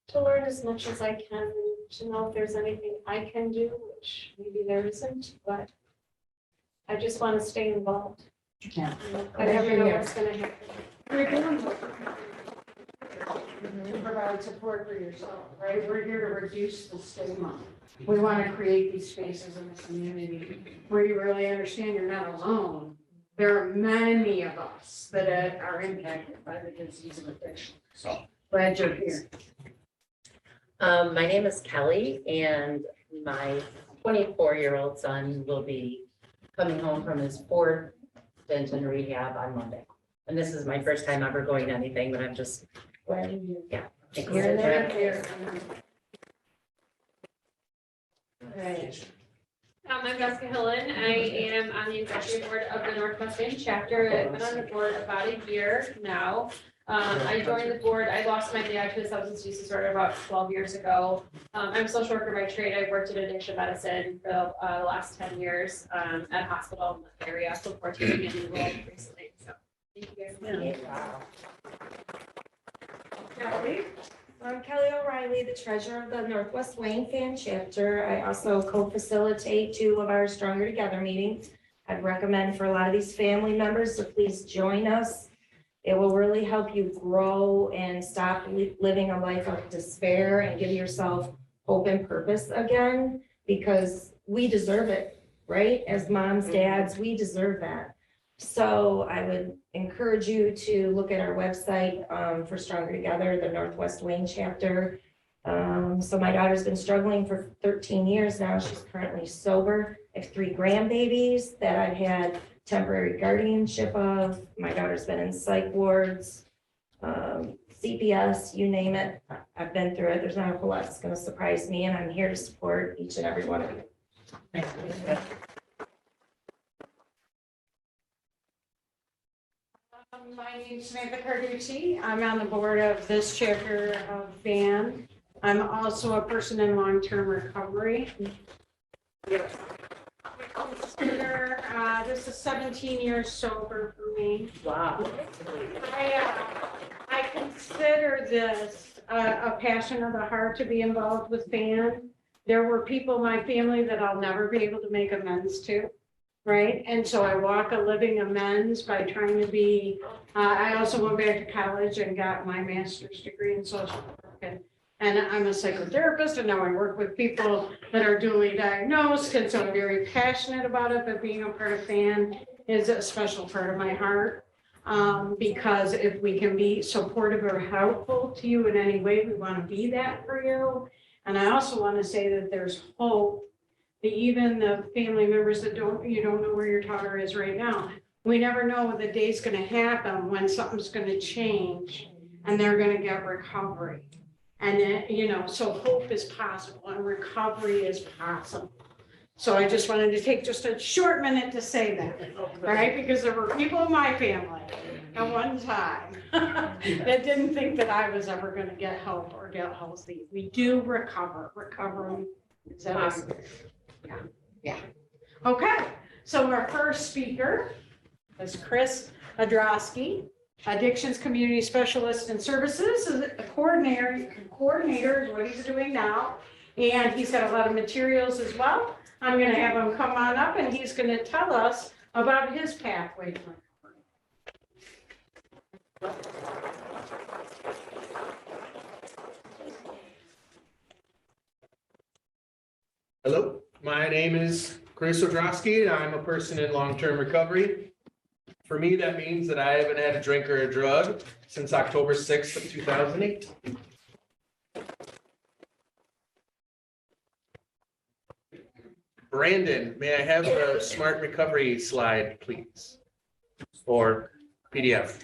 to learn as much as I can, to know if there's anything I can do, which maybe there isn't, but I just want to stay involved. Yeah. I never know what's gonna happen. We're doing what to provide support for yourself, right? We're here to reduce the stigma. We want to create these spaces in the community where you really understand you're not alone. There are many of us that are impacted by the disease of addiction. So glad you're here. My name is Kelly and my 24-year-old son will be coming home from his 4th stint in rehab on Monday. And this is my first time ever going to anything, but I'm just, yeah. Here. Right. I'm Jessica Hillen. I am on the executive board of the Northwest Maine chapter. I've been on the board about a year now. I joined the board, I lost my dad to a substance use disorder about 12 years ago. I'm a social worker by trade. I've worked in addiction medicine for the last 10 years at a hospital in the area, so 14 in the world recently. So thank you guys. Kelly. I'm Kelly O'Reilly, the treasurer of the Northwest Wayne Fan Chapter. I also co-facilitate 2 of our Stronger Together meetings. I'd recommend for a lot of these family members to please join us. It will really help you grow and stop living a life of despair and give yourself hope and purpose again, because we deserve it, right? As moms, dads, we deserve that. So I would encourage you to look at our website for Stronger Together, the Northwest Wayne chapter. So my daughter's been struggling for 13 years now. She's currently sober. I have 3 grandbabies that I've had temporary guardianship of. My daughter's been in psych wards, CPS, you name it. I've been through it. There's not a whole lot that's going to surprise me, and I'm here to support each and every one of you. Thank you. My name's Samantha Carducci. I'm on the board of this chapter of VAN. I'm also a person in long-term recovery. This is 17 years sober for me. Wow. I consider this a passion of the heart to be involved with VAN. There were people in my family that I'll never be able to make amends to. Right, and so I walk a living amends by trying to be, I also went back to college and got my master's degree in social work. And I'm a psychotherapist, and now I work with people that are duly diagnosed, and so I'm very passionate about it, but being a part of FAN is a special part of my heart. Because if we can be supportive or helpful to you in any way, we want to be that for you. And I also want to say that there's hope. Even the family members that you don't know where your daughter is right now. We never know what the day's going to happen when something's going to change and they're going to get recovery. And then, so hope is possible and recovery is possible. So I just wanted to take just a short minute to say that, right? Because there were people in my family at one time that didn't think that I was ever going to get help or get healthy. We do recover. Recovery is that Yeah. Okay, so our first speaker is Chris Adrosky, Addictions Community Specialist and Services, is a coordinator is what he's doing now. And he's got a lot of materials as well. I'm going to have him come on up and he's going to tell us about his pathway to recovery. Hello, my name is Chris Odrosky, and I'm a person in long-term recovery. For me, that means that I haven't had a drink or a drug since October 6th of 2008. Brandon, may I have the Smart Recovery slide, please? Or PDF.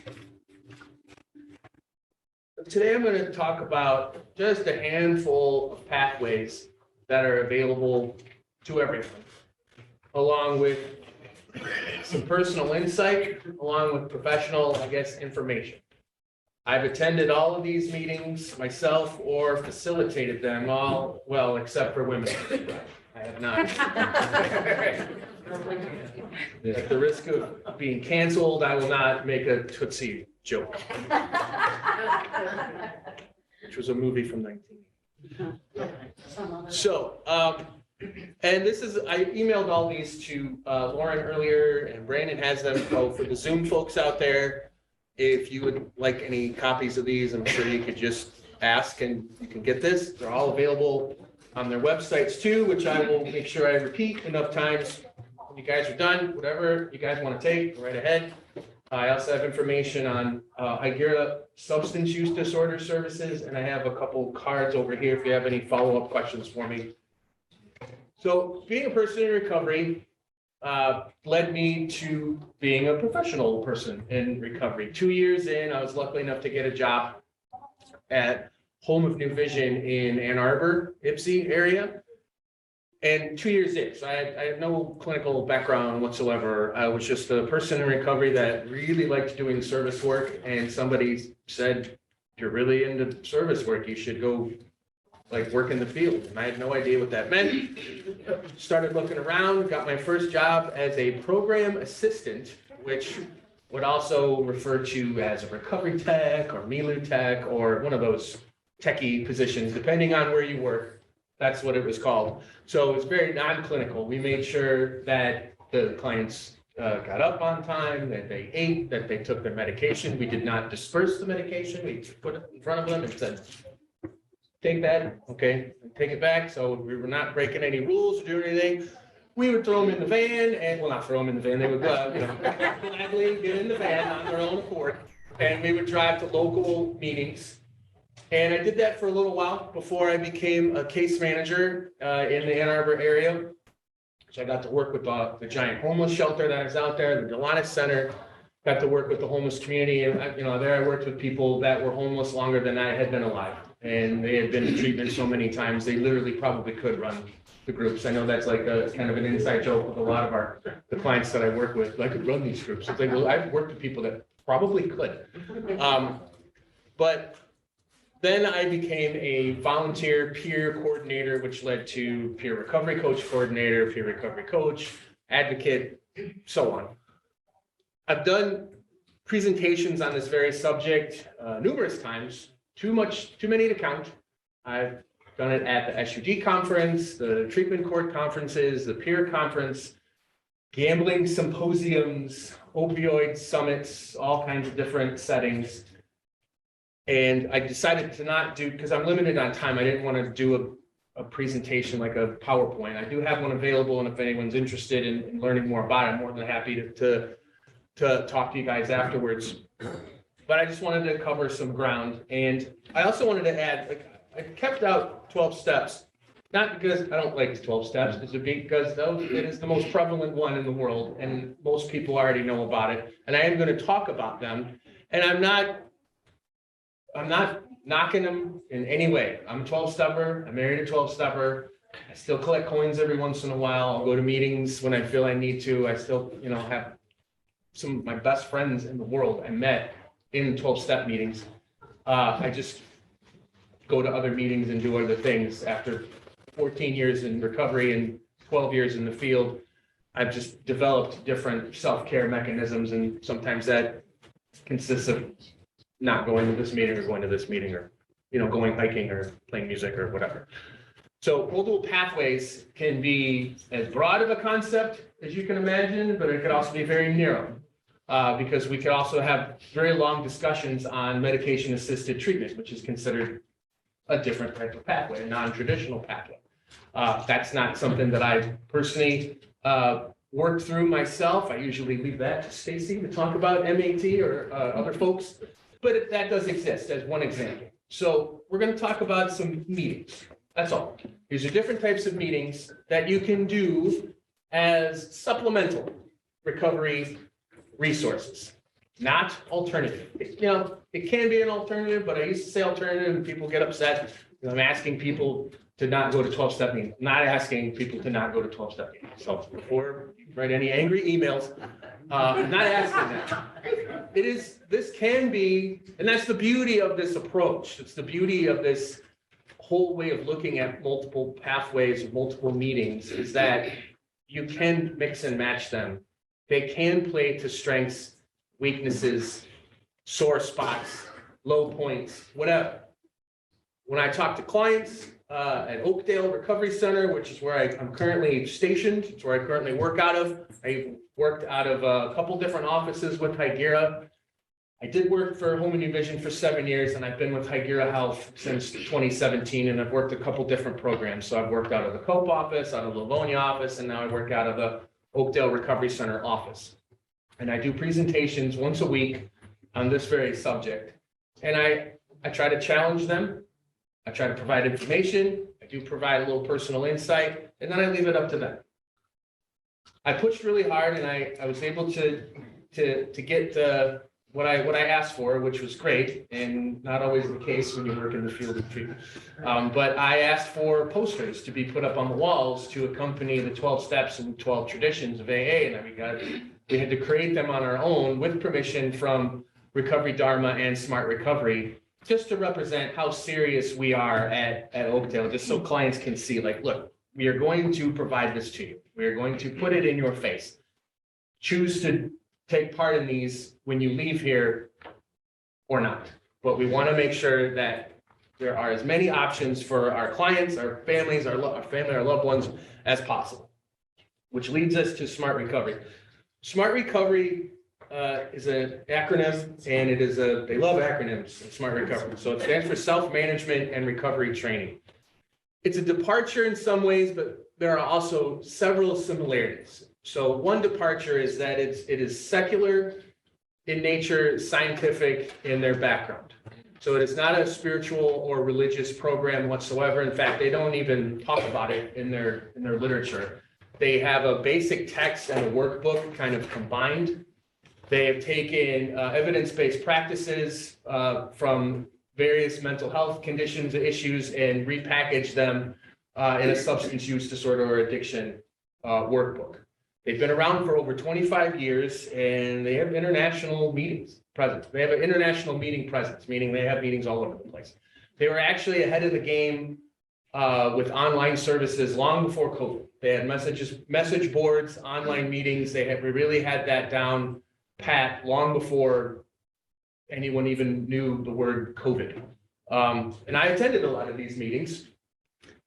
Today, I'm going to talk about just a handful of pathways that are available to everyone, along with some personal insight, along with professional, information. I've attended all of these meetings myself or facilitated them all, well, except for women. I have not. At the risk of being canceled, I will not make a Tootsie joke, which was a movie from 1980. So, and this is, I emailed all these to Lauren earlier, and Brandon has them. So for the Zoom folks out there, if you would like any copies of these, I'm sure you could just ask and you can get this. They're all available on their websites too, which I will make sure I repeat enough times. When you guys are done, whatever you guys want to take, go right ahead. I also have information on IGERA substance use disorder services, and I have a couple cards over here if you have any follow-up questions for me. So being a person in recovery led me to being a professional person in recovery. 2 years in, I was lucky enough to get a job at Home of New Vision in Ann Arbor, Ypsi area. And 2 years in, so I have no clinical background whatsoever. I was just a person in recovery that really liked doing service work, and somebody said, "You're really into service work, you should go like work in the field." And I had no idea what that meant. Started looking around, got my first job as a program assistant, which would also refer to as a recovery tech or MILU tech or one of those techie positions, depending on where you work. That's what it was called. So it was very non-clinical. We made sure that the clients got up on time, that they ate, that they took their medication. We did not disperse the medication. We put it in front of them and said, "Take that, okay, take it back." So we were not breaking any rules or doing anything. We would throw them in the van and, well, not throw them in the van, they would gladly get in the van on their own accord. And we would drive to local meetings. And I did that for a little while before I became a case manager in the Ann Arbor area. So I got to work with the giant homeless shelter that is out there, the Delantis Center. Got to work with the homeless community, and there I worked with people that were homeless longer than I had been alive. And they had been in treatment so many times, they literally probably could run the groups. I know that's like a kind of an inside joke with a lot of the clients that I work with. I could run these groups. It's like, well, I've worked with people that probably could. But then I became a volunteer peer coordinator, which led to peer recovery coach coordinator, peer recovery coach, advocate, so on. I've done presentations on this very subject numerous times, too many to count. I've done it at the SUD conference, the treatment court conferences, the peer conference, gambling symposiums, opioid summits, all kinds of different settings. And I decided to not do, because I'm limited on time, I didn't want to do a presentation like a PowerPoint. I do have one available, and if anyone's interested in learning more about it, I'm more than happy to talk to you guys afterwards. But I just wanted to cover some ground. And I also wanted to add, I kept out 12 steps, not because I don't like the 12 steps, it's because it is the most prevalent one in the world, and most people already know about it. And I am going to talk about them. And I'm not knocking them in any way. I'm a 12-stepper. I'm married a 12-stepper. I still collect coins every once in a while. I'll go to meetings when I feel I need to. I still, have some of my best friends in the world I met in 12-step meetings. I just go to other meetings and do other things. After 14 years in recovery and 12 years in the field, I've just developed different self-care mechanisms, and sometimes that consists of not going to this meeting or going to this meeting, or, going hiking or playing music or whatever. So multiple pathways can be as broad of a concept as you can imagine, but it could also be very narrow, because we could also have very long discussions on medication-assisted treatment, which is considered a different type of pathway, a non-traditional pathway. That's not something that I personally worked through myself. I usually leave that to Stacy to talk about MAT or other folks. But that does exist as one example. So we're going to talk about some meetings. That's all. These are different types of meetings that you can do as supplemental recovery resources, not alternative. It can be an alternative, but I used to say alternative and people get upset. I'm asking people to not go to 12-step meetings, not asking people to not go to 12-step meetings. So before you write any angry emails, I'm not asking that. It is, this can be, and that's the beauty of this approach. It's the beauty of this whole way of looking at multiple pathways, multiple meetings, is that you can mix and match them. They can play to strengths, weaknesses, sore spots, low points, whatever. When I talk to clients at Oakdale Recovery Center, which is where I'm currently stationed, it's where I currently work out of. I worked out of a couple different offices with Hygira. I did work for Home and New Vision for 7 years, and I've been with Hygira Health since 2017, and I've worked a couple different programs. So I've worked out of the Cope office, out of the Livonia office, and now I work out of the Oakdale Recovery Center office. And I do presentations once a week on this very subject. And I try to challenge them. I try to provide information. I do provide a little personal insight, and then I leave it up to them. I pushed really hard, and I was able to get what I asked for, which was great, and not always the case when you work in the field of treatment. But I asked for posters to be put up on the walls to accompany the 12 steps and 12 traditions of AA, and we had to create them on our own with permission from Recovery Dharma and Smart Recovery, just to represent how serious we are at Oakdale, just so clients can see, like, look, we are going to provide this to you. We are going to put it in your face. Choose to take part in these when you leave here or not. But we want to make sure that there are as many options for our clients, our families, our loved ones as possible, which leads us to Smart Recovery. Smart Recovery is an acronym, and they love acronyms in Smart Recovery. So it stands for Self-Management and Recovery Training. It's a departure in some ways, but there are also several similarities. So one departure is that it is secular in nature, scientific in their background. So it is not a spiritual or religious program whatsoever. In fact, they don't even talk about it in their literature. They have a basic text and a workbook kind of combined. They have taken evidence-based practices from various mental health conditions, issues, and repackaged them in a substance use disorder or addiction workbook. They've been around for over 25 years, and they have international meetings presence. They have an international meeting presence, meaning they have meetings all over the place. They were actually ahead of the game with online services long before COVID. They had message boards, online meetings. We really had that down pat long before anyone even knew the word COVID. And I attended a lot of these meetings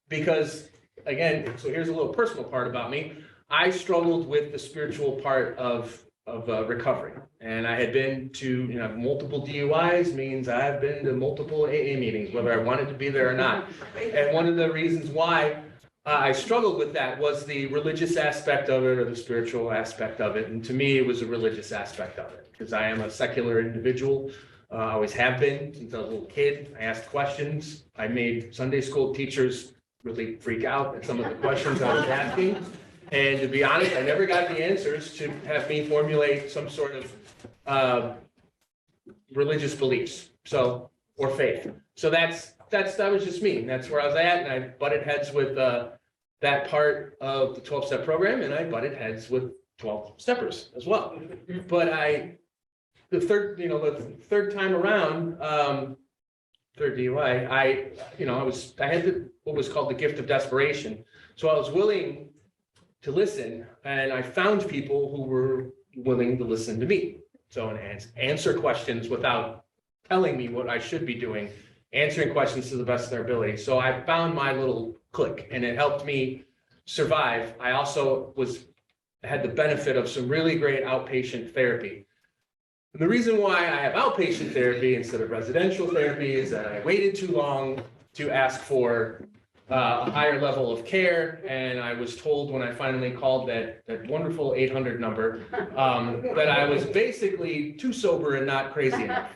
because, again, so here's a little personal part about me. I struggled with the spiritual part of recovery, and I had been to multiple DUIs, means I've been to multiple AA meetings, whether I wanted to be there or not. And one of the reasons why I struggled with that was the religious aspect of it or the spiritual aspect of it. And to me, it was a religious aspect of it because I am a secular individual. I always have been since I was a little kid. I asked questions. I made Sunday school teachers really freak out at some of the questions I was asking. And to be honest, I never got the answers to have me formulate some sort of religious beliefs, or faith. So that was just me. That's where I was at, and I butted heads with that part of the 12-step program, and I butted heads with 12 steppers as well. But the third time around, third DUI, I had what was called the gift of desperation. So I was willing to listen, and I found people who were willing to listen to me. So and answer questions without telling me what I should be doing, answering questions to the best of their ability. So I found my little clique, and it helped me survive. I also had the benefit of some really great outpatient therapy. And the reason why I have outpatient therapy instead of residential therapy is that I waited too long to ask for a higher level of care, and I was told when I finally called that wonderful 800 number that I was basically too sober and not crazy enough.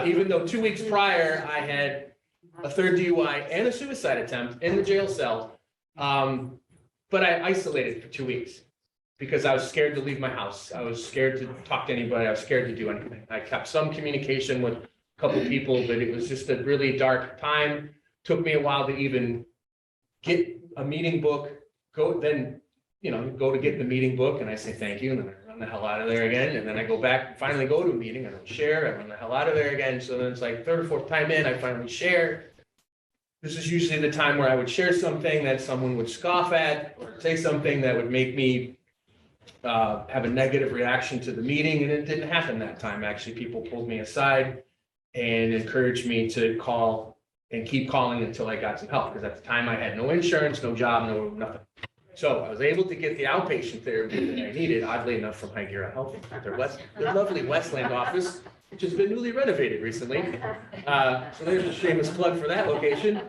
Even though 2 weeks prior I had a third DUI and a suicide attempt in the jail cell, but I isolated for 2 weeks because I was scared to leave my house. I was scared to talk to anybody. I was scared to do anything. I kept some communication with a couple of people, but it was just a really dark time. Took me a while to even get a meeting book, then go to get the meeting book and I say thank you, and then I run the hell out of there again, and then I go back, finally go to a meeting, I don't share, I run the hell out of there again, so then it's like third or fourth time in, I finally share. This is usually the time where I would share something that someone would scoff at, or say something that would make me have a negative reaction to the meeting, and it didn't happen that time. Actually, people pulled me aside and encouraged me to call and keep calling until I got some help, because at the time I had no insurance, no job, no nothing. So I was able to get the outpatient therapy that I needed, oddly enough, from High Health, their lovely Westland office, which has been newly renovated recently. So there's a shameless plug for that location.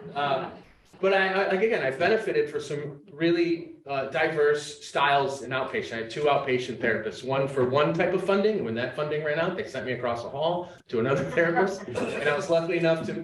But I benefited for some really diverse styles in outpatient. I had 2 outpatient therapists, one for one type of funding. When that funding ran out, they sent me across the hall to another therapist. And I was lucky enough to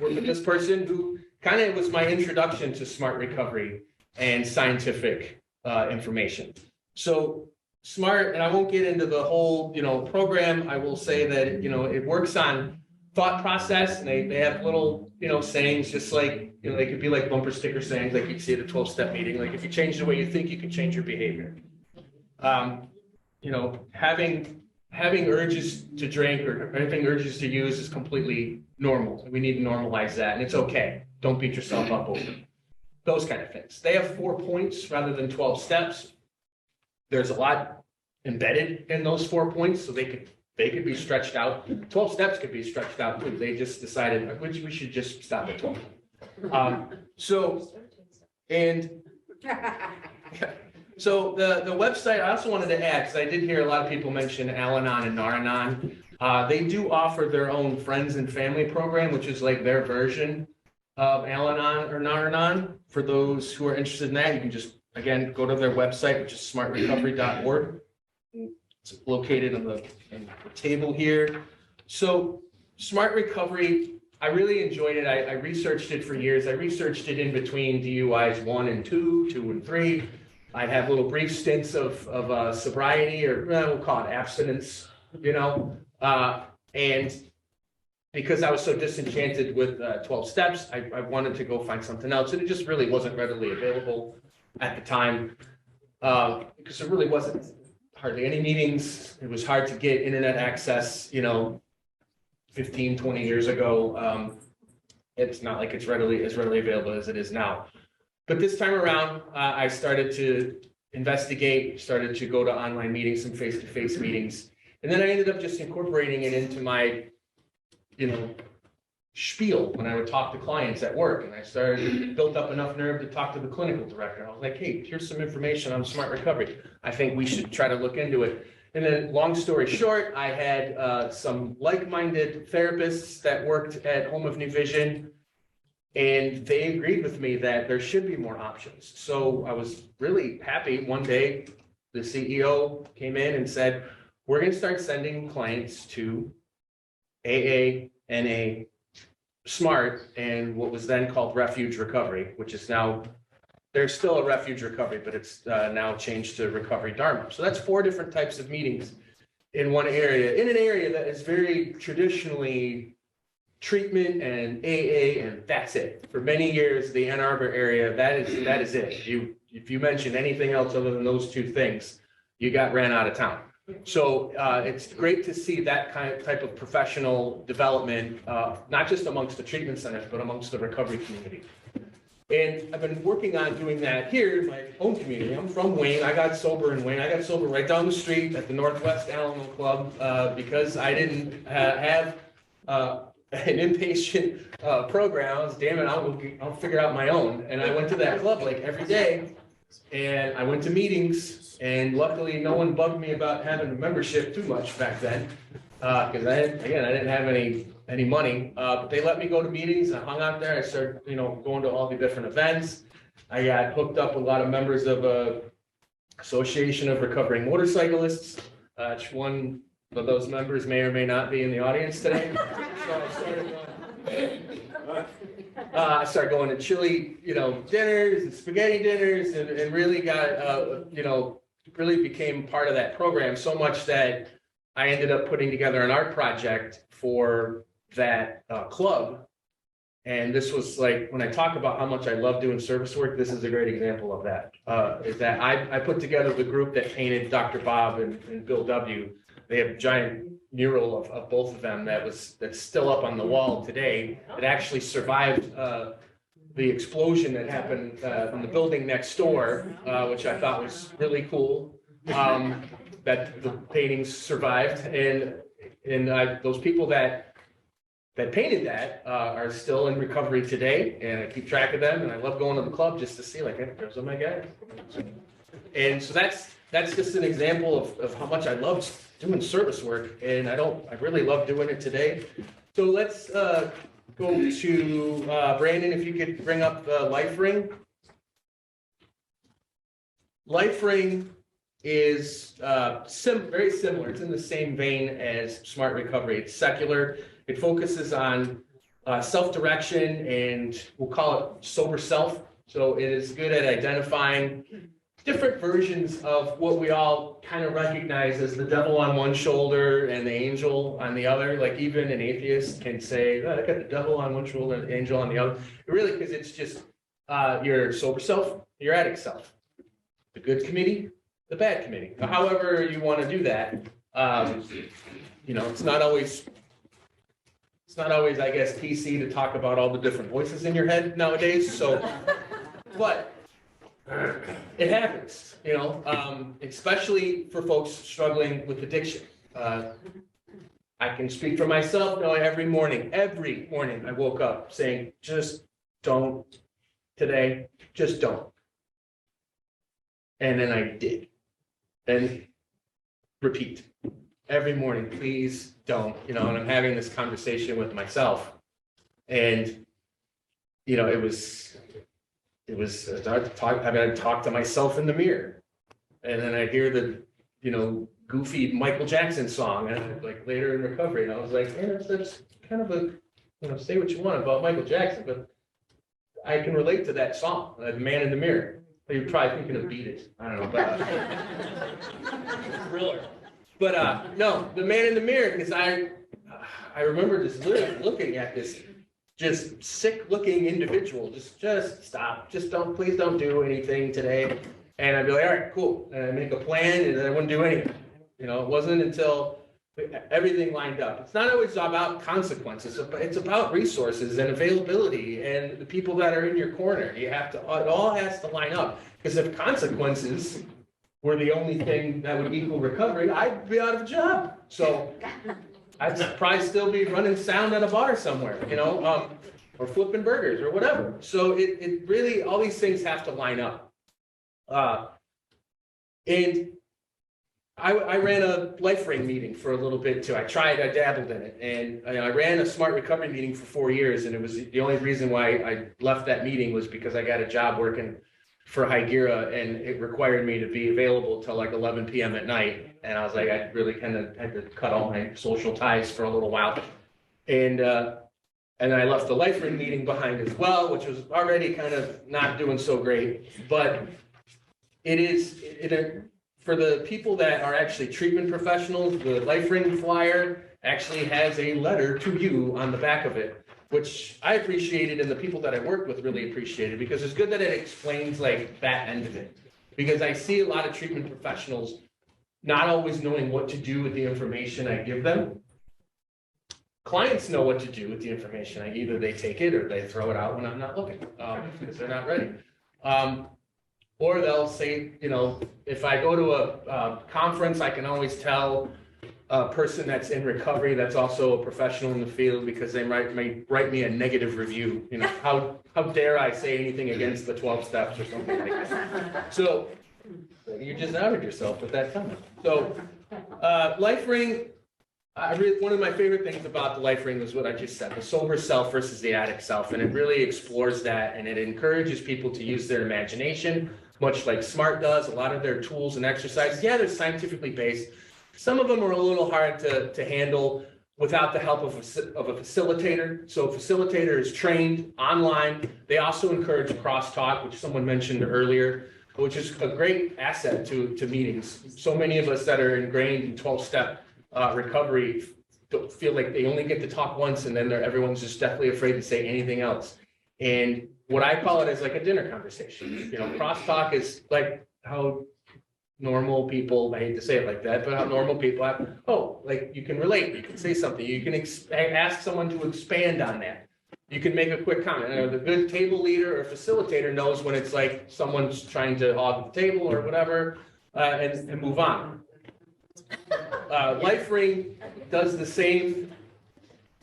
work with this person who kind of was my introduction to smart recovery and scientific information. So SMART, and I won't get into the whole, program. I will say that, it works on thought process, and they have little, sayings, just like, they could be like bumper sticker sayings, like you'd see at a 12-step meeting. Like if you change the way you think, you can change your behavior. Having urges to drink or having urges to use is completely normal. We need to normalize that, and it's okay. Don't beat yourself up over it. Those kind of things. They have 4 points rather than 12 steps. There's a lot embedded in those 4 points, so they could be stretched out. 12 steps could be stretched out too. They just decided, which we should just stop at 12. So the website, I also wanted to add, because I did hear a lot of people mention Al-Anon and Nar-Anon. They do offer their own friends and family program, which is like their version of Al-Anon or Nar-Anon. For those who are interested in that, you can just, again, go to their website, which is smartrecovery.org. It's located in the table here. So Smart Recovery, I really enjoyed it. I researched it for years. I researched it in between DUIs 1 and 2, 2 and 3. I'd have little brief stints of sobriety, or we'll call it abstinence, and because I was so disenchanted with 12 steps, I wanted to go find something else, and it just really wasn't readily available at the time, because there really wasn't hardly any meetings. It was hard to get internet access, 15, 20 years ago. It's not like it's readily available as it is now. But this time around, I started to investigate, started to go to online meetings and face-to-face meetings. And then I ended up just incorporating it into my, spiel when I would talk to clients at work. And I built up enough nerve to talk to the clinical director. I was like, hey, here's some information on smart recovery. I think we should try to look into it. And then long story short, I had some like-minded therapists that worked at Home of New Vision, and they agreed with me that there should be more options. So I was really happy. One day, the CEO came in and said, we're going to start sending clients to AA, NA, SMART, and what was then called Refuge Recovery, which is now, there's still a Refuge Recovery, but it's now changed to Recovery Dharma. So that's 4 different types of meetings in one area, in an area that is very traditionally treatment and AA, and that's it. For many years, the Ann Arbor area, that is it. If you mention anything else other than those 2 things, you got ran out of town. So it's great to see that type of professional development, not just amongst the treatment centers, but amongst the recovery community. And I've been working on doing that here in my own community. I'm from Wayne. I got sober in Wayne. I got sober right down the street at the Northwest Alamo Club because I didn't have an inpatient program. I was, damn it, I'll figure out my own. And I went to that club like every day, and I went to meetings. And luckily, no one bugged me about having a membership too much back then, because I didn't have any money. But they let me go to meetings. I hung out there. I started, going to all the different events. I got hooked up with a lot of members of a Association of Recovering Motorcyclists. One of those members may or may not be in the audience today. So I started going to chili, dinners and spaghetti dinners, and really got, really became part of that program so much that I ended up putting together an art project for that club. And this was like, when I talk about how much I love doing service work, this is a great example of that. Is that I put together the group that painted Dr. Bob and Bill W. They have a giant mural of both of them that's still up on the wall today. It actually survived the explosion that happened in the building next door, which I thought was really cool. That the paintings survived, and those people that painted that are still in recovery today, and I keep track of them, and I love going to the club just to see, like, hey, there's my guys. And so that's just an example of how much I love doing service work, and I really love doing it today. So let's go to Brandon, if you could bring up the Life Ring. Life Ring is very similar. It's in the same vein as Smart Recovery. It's secular. It focuses on self-direction, and we'll call it sober self. So it is good at identifying different versions of what we all kind of recognize as the devil on one shoulder and the angel on the other. Like even an atheist can say, oh, I got the devil on one shoulder and the angel on the other. Really, because it's just your sober self, your addict self, the good committee, the bad committee. However you want to do that, it's not always, I guess, PC to talk about all the different voices in your head nowadays. So, but it happens, especially for folks struggling with addiction. I can speak for myself. No, every morning I woke up saying, just don't today, just don't. And then I did. And repeat every morning, please don't, and I'm having this conversation with myself. And, it was hard to talk. I mean, I talk to myself in the mirror, and then I hear the, goofy Michael Jackson song, and like later in recovery, and I was like, yeah, that's kind of a, say what you want about Michael Jackson, but I can relate to that song, The Man in the Mirror. You're probably thinking of Beat It. I don't know, but Thriller. But no, The Man in the Mirror, because I remember just literally looking at this just sick-looking individual. Just stop. Please don't do anything today. And I'd be like, all right, cool. And I'd make a plan, and I wouldn't do anything. It wasn't until everything lined up. It's not always about consequences. It's about resources and availability and the people that are in your corner. It all has to line up. Because if consequences were the only thing that would equal recovery, I'd be out of a job. So I'd probably still be running sound at a bar somewhere, or flipping burgers or whatever. So it really, all these things have to line up. And I ran a Life Ring meeting for a little bit too. I dabbled in it, and I ran a Smart Recovery meeting for 4 years, and it was the only reason why I left that meeting was because I got a job working for Hygira, and it required me to be available till like 11 p.m. at night, and I was like, I really kind of had to cut all my social ties for a little while, and I left the Life Ring meeting behind as well, which was already kind of not doing so great, but for the people that are actually treatment professionals, the Life Ring flyer actually has a letter to you on the back of it, which I appreciated, and the people that I worked with really appreciated, because it's good that it explains like that end of it. Because I see a lot of treatment professionals not always knowing what to do with the information I give them. Clients know what to do with the information. Either they take it or they throw it out when I'm not looking, because they're not ready. Or they'll say, if I go to a conference, I can always tell a person that's in recovery that's also a professional in the field, because they may write me a negative review. How dare I say anything against the 12 steps or something like that. So you just outed yourself with that comment. So Life Ring, one of my favorite things about the Life Ring was what I just said, the sober self versus the addict self. And it really explores that, and it encourages people to use their imagination, much like SMART does. A lot of their tools and exercises, they're scientifically based. Some of them are a little hard to handle without the help of a facilitator. So a facilitator is trained online. They also encourage crosstalk, which someone mentioned earlier, which is a great asset to meetings. So many of us that are ingrained in 12-step recovery don't feel like they only get to talk once and then everyone's just deathly afraid to say anything else. And what I call it is like a dinner conversation. You know, crosstalk is like how normal people, I hate to say it like that, but how normal people have, like you can relate, you can say something, you can ask someone to expand on that. You can make a quick comment. You know, the good table leader or facilitator knows when it's like someone's trying to hog the table or whatever, and move on. Life Ring does the same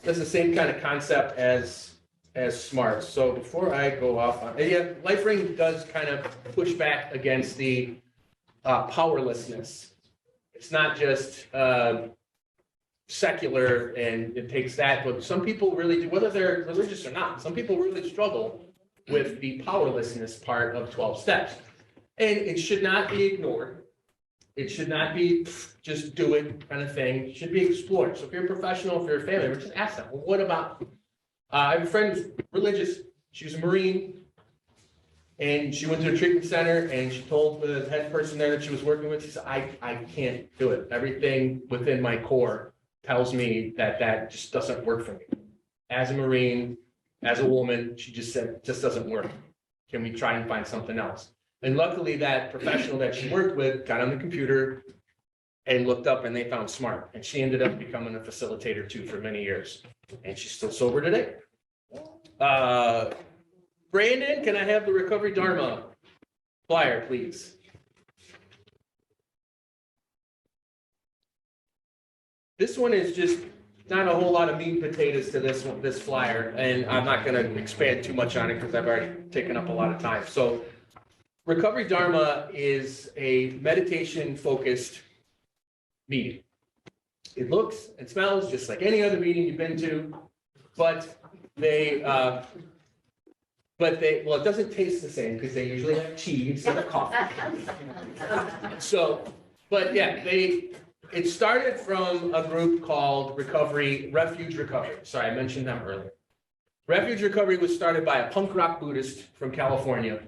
kind of concept as SMART. So before I go off on, Life Ring does kind of push back against the powerlessness. It's not just secular and it takes that, but some people really do, whether they're religious or not, some people really struggle with the powerlessness part of 12 steps. And it should not be ignored. It should not be just do it kind of thing. It should be explored. So if you're a professional, if you're a family member, just ask them, well, what about? I have a friend who's religious. She was a Marine. And she went to a treatment center and she told the head person there that she was working with, she said, I can't do it. Everything within my core tells me that just doesn't work for me. As a Marine, as a woman, she just said, just doesn't work. Can we try and find something else? And luckily that professional that she worked with got on the computer and looked up and they found SMART. And she ended up becoming a facilitator too for many years. And she's still sober today. Brandon, can I have the Recovery Dharma flyer, please? This one is just not a whole lot of meat and potatoes to this flyer, and I'm not going to expand too much on it because I've already taken up a lot of time. So Recovery Dharma is a meditation-focused meeting. It looks and smells just like any other meeting you've been to, but well, it doesn't taste the same because they usually have tea instead of coffee. So, but yeah, it started from a group called Refuge Recovery. Sorry, I mentioned them earlier. Refuge Recovery was started by a punk rock Buddhist from California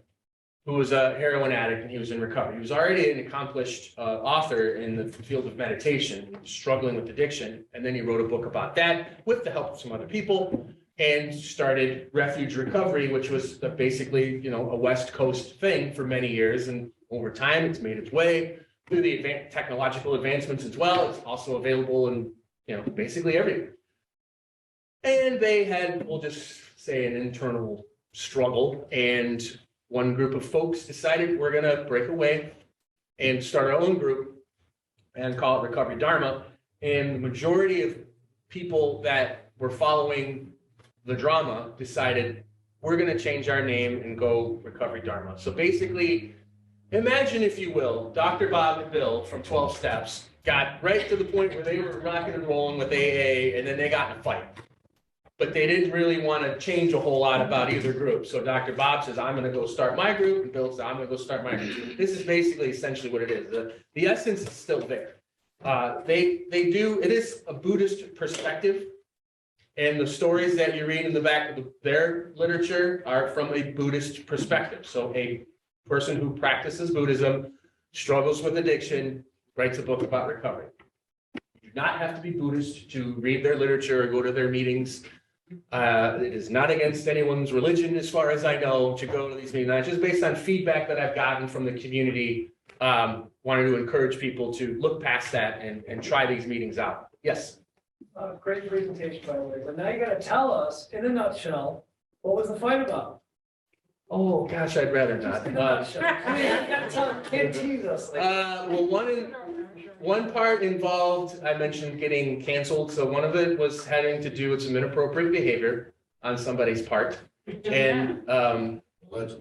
who was a heroin addict and he was in recovery. He was already an accomplished author in the field of meditation, struggling with addiction. And then he wrote a book about that with the help of some other people and started Refuge Recovery, which was basically, a West Coast thing for many years. And over time, it's made its way through the technological advancements as well. It's also available in, basically everywhere. And they had, we'll just say, an internal struggle. And one group of folks decided we're going to break away and start our own group and call it Recovery Dharma. And the majority of people that were following the drama decided we're going to change our name and go Recovery Dharma. So basically, imagine, if you will, Dr. Bob and Bill from 12 Steps got right to the point where they were rocking and rolling with AA, and then they got in a fight. But they didn't really want to change a whole lot about either group. So Dr. Bob says, I'm going to go start my group, and Bill says, I'm going to go start my group. This is basically essentially what it is. The essence is still there. It is a Buddhist perspective. And the stories that you read in the back of their literature are from a Buddhist perspective. So a person who practices Buddhism, struggles with addiction, writes a book about recovery. You do not have to be Buddhist to read their literature or go to their meetings. It is not against anyone's religion, as far as I know, to go to these meetings. It's just based on feedback that I've gotten from the community, wanted to encourage people to look past that and try these meetings out. Yes? Great presentation, by the way, but now you gotta tell us, in a nutshell, what was the fight about? Oh, gosh, I'd rather not. In a nutshell. I mean, you gotta tell, can't tease us. Well, one part involved, I mentioned getting canceled, so one of it was having to do with some inappropriate behavior on somebody's part. And,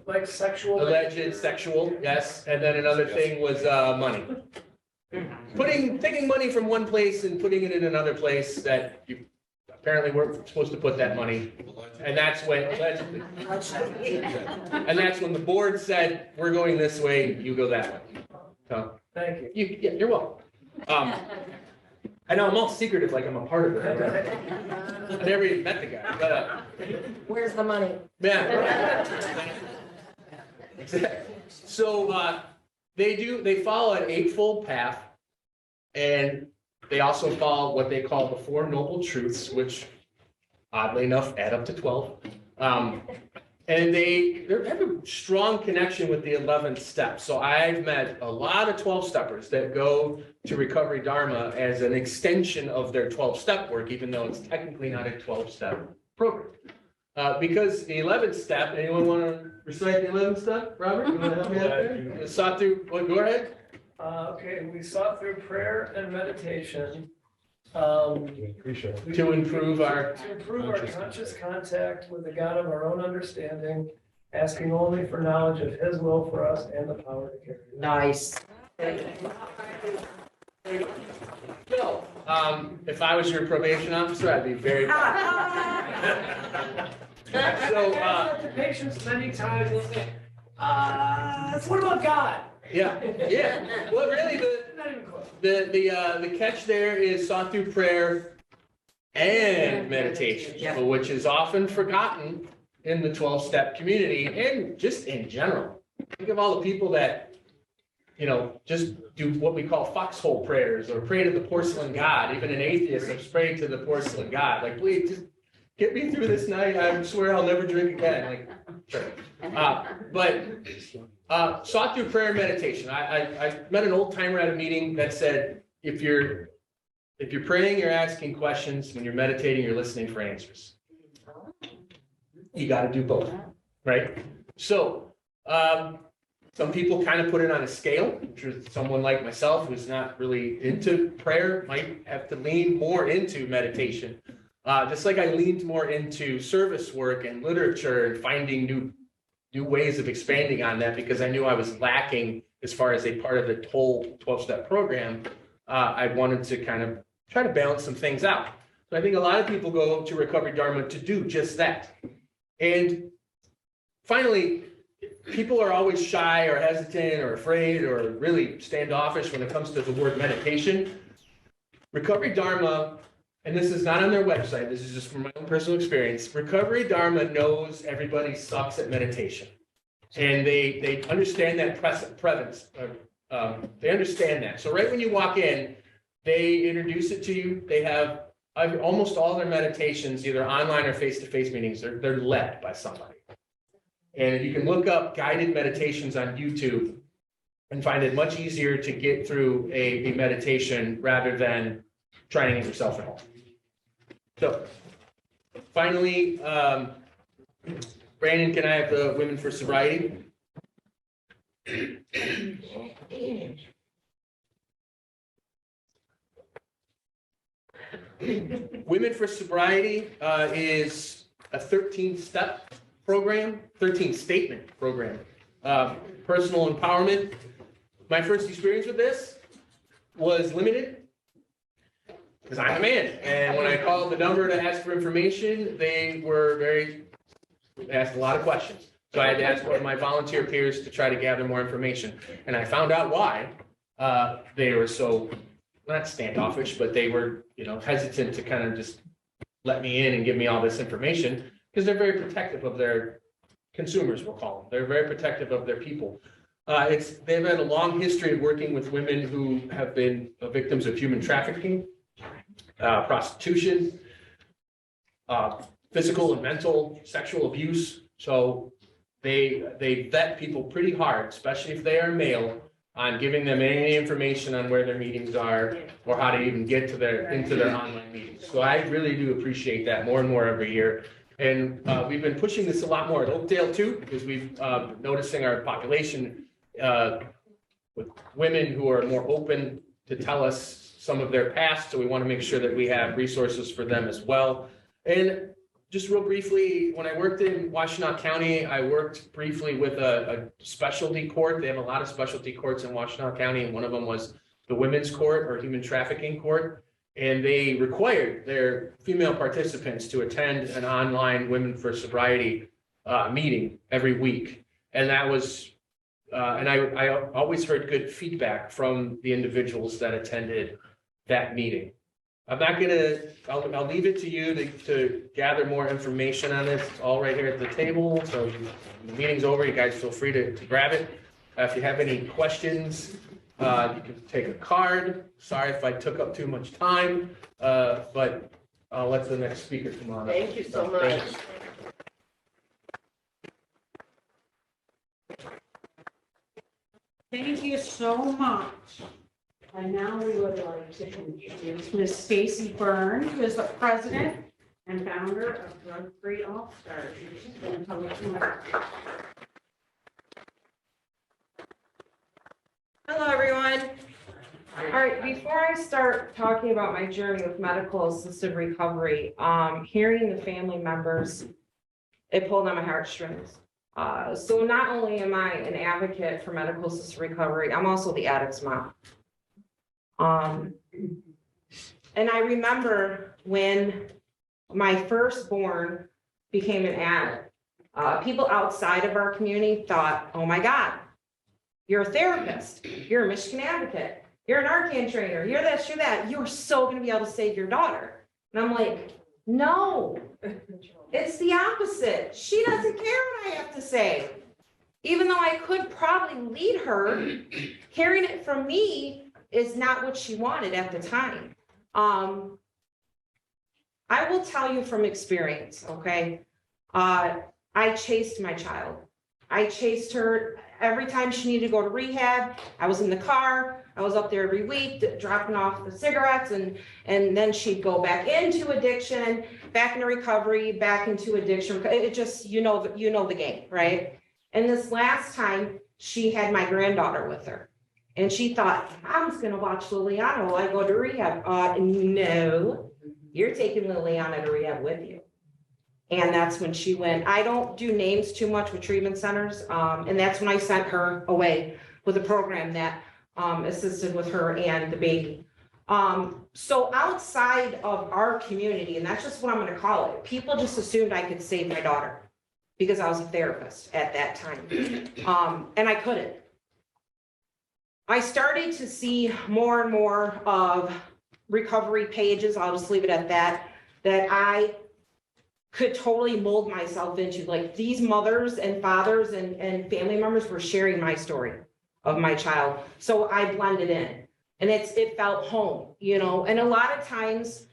like sexual. alleged sexual, yes, and then another thing was, money. Taking money from one place and putting it in another place that you apparently weren't supposed to put that money. And that's when, allegedly. And that's when the board said, we're going this way, you go that way. So, Thank you. you're welcome. I know I'm all secretive, like I'm a part of it. I never even met the guy, but, Where's the money? yeah. Exactly. So, they follow an eightfold path, and they also follow what they call the Four Noble Truths, which oddly enough add up to 12. And they have a strong connection with the 11th step. So I've met a lot of 12-steppers that go to Recovery Dharma as an extension of their 12-step work, even though it's technically not a 12-step program. Because the 11th step, anyone want to recite the 11th step? Robert, you want to help me out there? Sought through, well, go ahead. Okay, we sought through prayer and meditation. To improve our conscious contact with the God of our own understanding, asking only for knowledge of His will for us and the power to carry it. Nice. So, if I was your probation officer, I'd be very proud. So, The patients many times will say, what about God? yeah. Well, really, Not even close. the catch there is sought through prayer and meditation, which is often forgotten in the 12-step community and just in general. Think of all the people that, just do what we call foxhole prayers or pray to the porcelain god. Even an atheist has prayed to the porcelain god. Like, please, just get me through this night. I swear I'll never drink again. Like, sure. But sought through prayer and meditation. I met an old timer at a meeting that said, if you're praying, you're asking questions. When you're meditating, you're listening for answers. You got to do both, right? So some people kind of put it on a scale. Someone like myself who's not really into prayer might have to lean more into meditation. Just like I leaned more into service work and literature and finding new ways of expanding on that because I knew I was lacking as far as a part of the whole 12-step program. I wanted to kind of try to balance some things out. So I think a lot of people go to Recovery Dharma to do just that. And finally, people are always shy or hesitant or afraid or really standoffish when it comes to the word meditation. Recovery Dharma, and this is not on their website, this is just from my own personal experience, Recovery Dharma knows everybody sucks at meditation. And they understand that prevalence. They understand that. So right when you walk in, they introduce it to you. They have almost all their meditations, either online or face-to-face meetings, they're led by somebody. And you can look up guided meditations on YouTube and find it much easier to get through a meditation rather than trying it yourself at home. So finally, Brandon, can I have the Women for Sobriety? Women for Sobriety is a 13-step program, 13-statement program, personal empowerment. My first experience with this was limited because I'm a man. And when I called the number to ask for information, they asked a lot of questions. So I had to ask one of my volunteer peers to try to gather more information. And I found out why they were so, not standoffish, but they were, hesitant to kind of just let me in and give me all this information because they're very protective of their consumers, we'll call them. They're very protective of their people. They've had a long history of working with women who have been victims of human trafficking, prostitution, physical and mental sexual abuse. So they vet people pretty hard, especially if they are male, on giving them any information on where their meetings are or how to even get into their online meetings. So I really do appreciate that more and more every year. And we've been pushing this a lot more at Oakdale too, because we've noticing our population with women who are more open to tell us some of their past. So we want to make sure that we have resources for them as well. And just real briefly, when I worked in Washtenaw County, I worked briefly with a specialty court. They have a lot of specialty courts in Washtenaw County, and one of them was the Women's Court or Human Trafficking Court. And they required their female participants to attend an online Women for Sobriety meeting every week. And that was, and I always heard good feedback from the individuals that attended that meeting. I'm not gonna, I'll leave it to you to gather more information on this. It's all right here at the table. So when the meeting's over, you guys feel free to grab it. If you have any questions, You can take a card. Sorry if I took up too much time, but I'll let the next speaker come on up. Thank you so Thank much. you. Thank you so much. And now we would like to introduce Ms. Stacy Byrne, who is the president and founder of Drug Free All Stars. She's going to tell us more. Hello, everyone. All right, before I start talking about my journey with medical assisted recovery, hearing the family members, it pulled on my heartstrings. So not only am I an advocate for medical assisted recovery, I'm also the addict's mom. And I remember when my firstborn became an addict, people outside of our community thought, oh my God, you're a therapist, you're a Michigan advocate, you're an Narcan trainer, you're this, you're that, you're so gonna be able to save your daughter. And I'm like, no, it's the opposite. She doesn't care what I have to say. Even though I could probably lead her, hearing it from me is not what she wanted at the time. I will tell you from experience, okay? I chased my child. I chased her every time she needed to go to rehab. I was in the car. I was up there every week dropping off the cigarettes, and then she'd go back into addiction, back into recovery, back into addiction. It just, you know the game, right? And this last time she had my granddaughter with her, and she thought, I'm just gonna watch Liliana while I go to rehab. No, you're taking Liliana to rehab with you. And that's when she went. I don't do names too much with treatment centers. And that's when I sent her away with a program that assisted with her and the baby. So outside of our community, and that's just what I'm gonna call it, people just assumed I could save my daughter because I was a therapist at that time. And I couldn't. I started to see more and more of recovery pages, I'll just leave it at that, that I could totally mold myself into. Like, these mothers and fathers and family members were sharing my story of my child. So I blended in, and it felt home, you know. And a lot of times,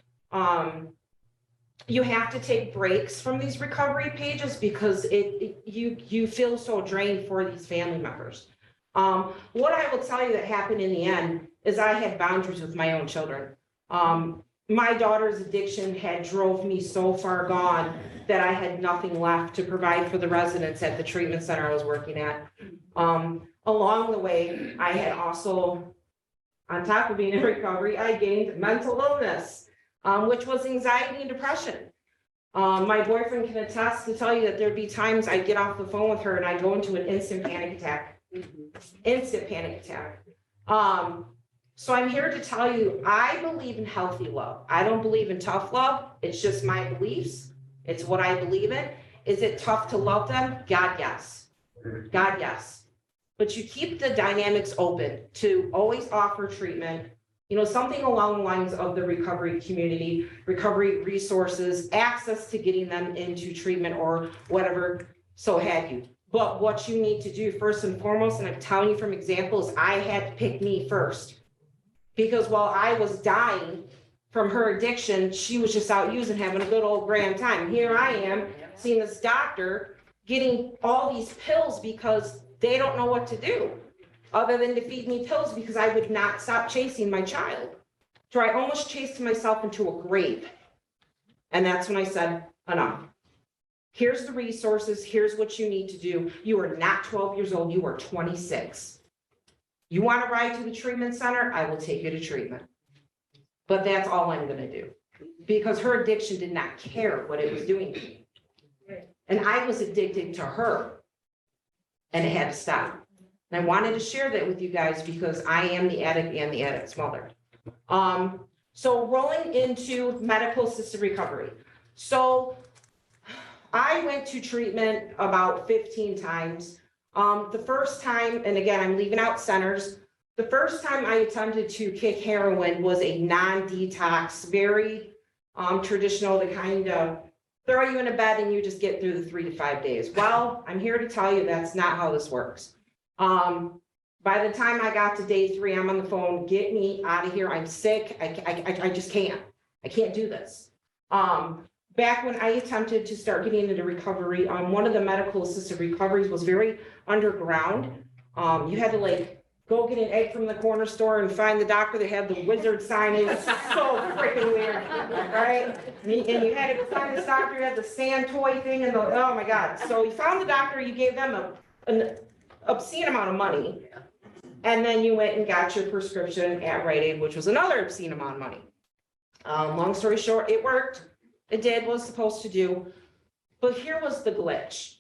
you have to take breaks from these recovery pages because you feel so drained for these family members. What I will tell you that happened in the end is I had boundaries with my own children. My daughter's addiction had drove me so far gone that I had nothing left to provide for the residents at the treatment center I was working at. Along the way, I had also, on top of being in recovery, I gained mental illness, which was anxiety and depression. My boyfriend can attest to tell you that there'd be times I'd get off the phone with her and I'd go into an instant panic attack. Instant panic attack. So I'm here to tell you, I believe in healthy love. I don't believe in tough love. It's just my beliefs. It's what I believe in. Is it tough to love them? God, yes. God, yes. But you keep the dynamics open to always offer treatment, you know, something along the lines of the recovery community, recovery resources, access to getting them into treatment or whatever, so have you. But what you need to do first and foremost, and I'm telling you from examples, I had to pick me first. Because while I was dying from her addiction, she was just out using, having a good old grand time. Here I am seeing this doctor getting all these pills because they don't know what to do other than to feed me pills because I would not stop chasing my child. So I almost chased myself into a grave. And that's when I said, enough. Here's the resources. Here's what you need to do. You are not 12 years old. You are 26. You want to ride to the treatment center? I will take you to treatment. But that's all I'm going to do because her addiction did not care what it was doing to me. And I was addicted to her and it had to stop. And I wanted to share that with you guys because I am the addict and the addict's mother. So rolling into medical assisted recovery. So I went to treatment about 15 times. The first time, and again, I'm leaving out centers. The first time I attempted to kick heroin was a non-detox, very traditional, to kind of throw you in a bed and you just get through the 3 to 5 days. Well, I'm here to tell you that's not how this works. By the time I got to day 3, I'm on the phone, get me out of here, I'm sick, I just can't. I can't do this. Back when I attempted to start getting into recovery, one of the medical assisted recoveries was very underground. You had to like go get an egg from the corner store and find the doctor that had the wizard sign. It was so freaking weird, right? And you had to find this doctor who had the sand toy thing and the, oh my God. So you found the doctor, you gave them an obscene amount of money. And then you went and got your prescription at Rite Aid, which was another obscene amount of money. Long story short, it worked. It did what it was supposed to do. But here was the glitch.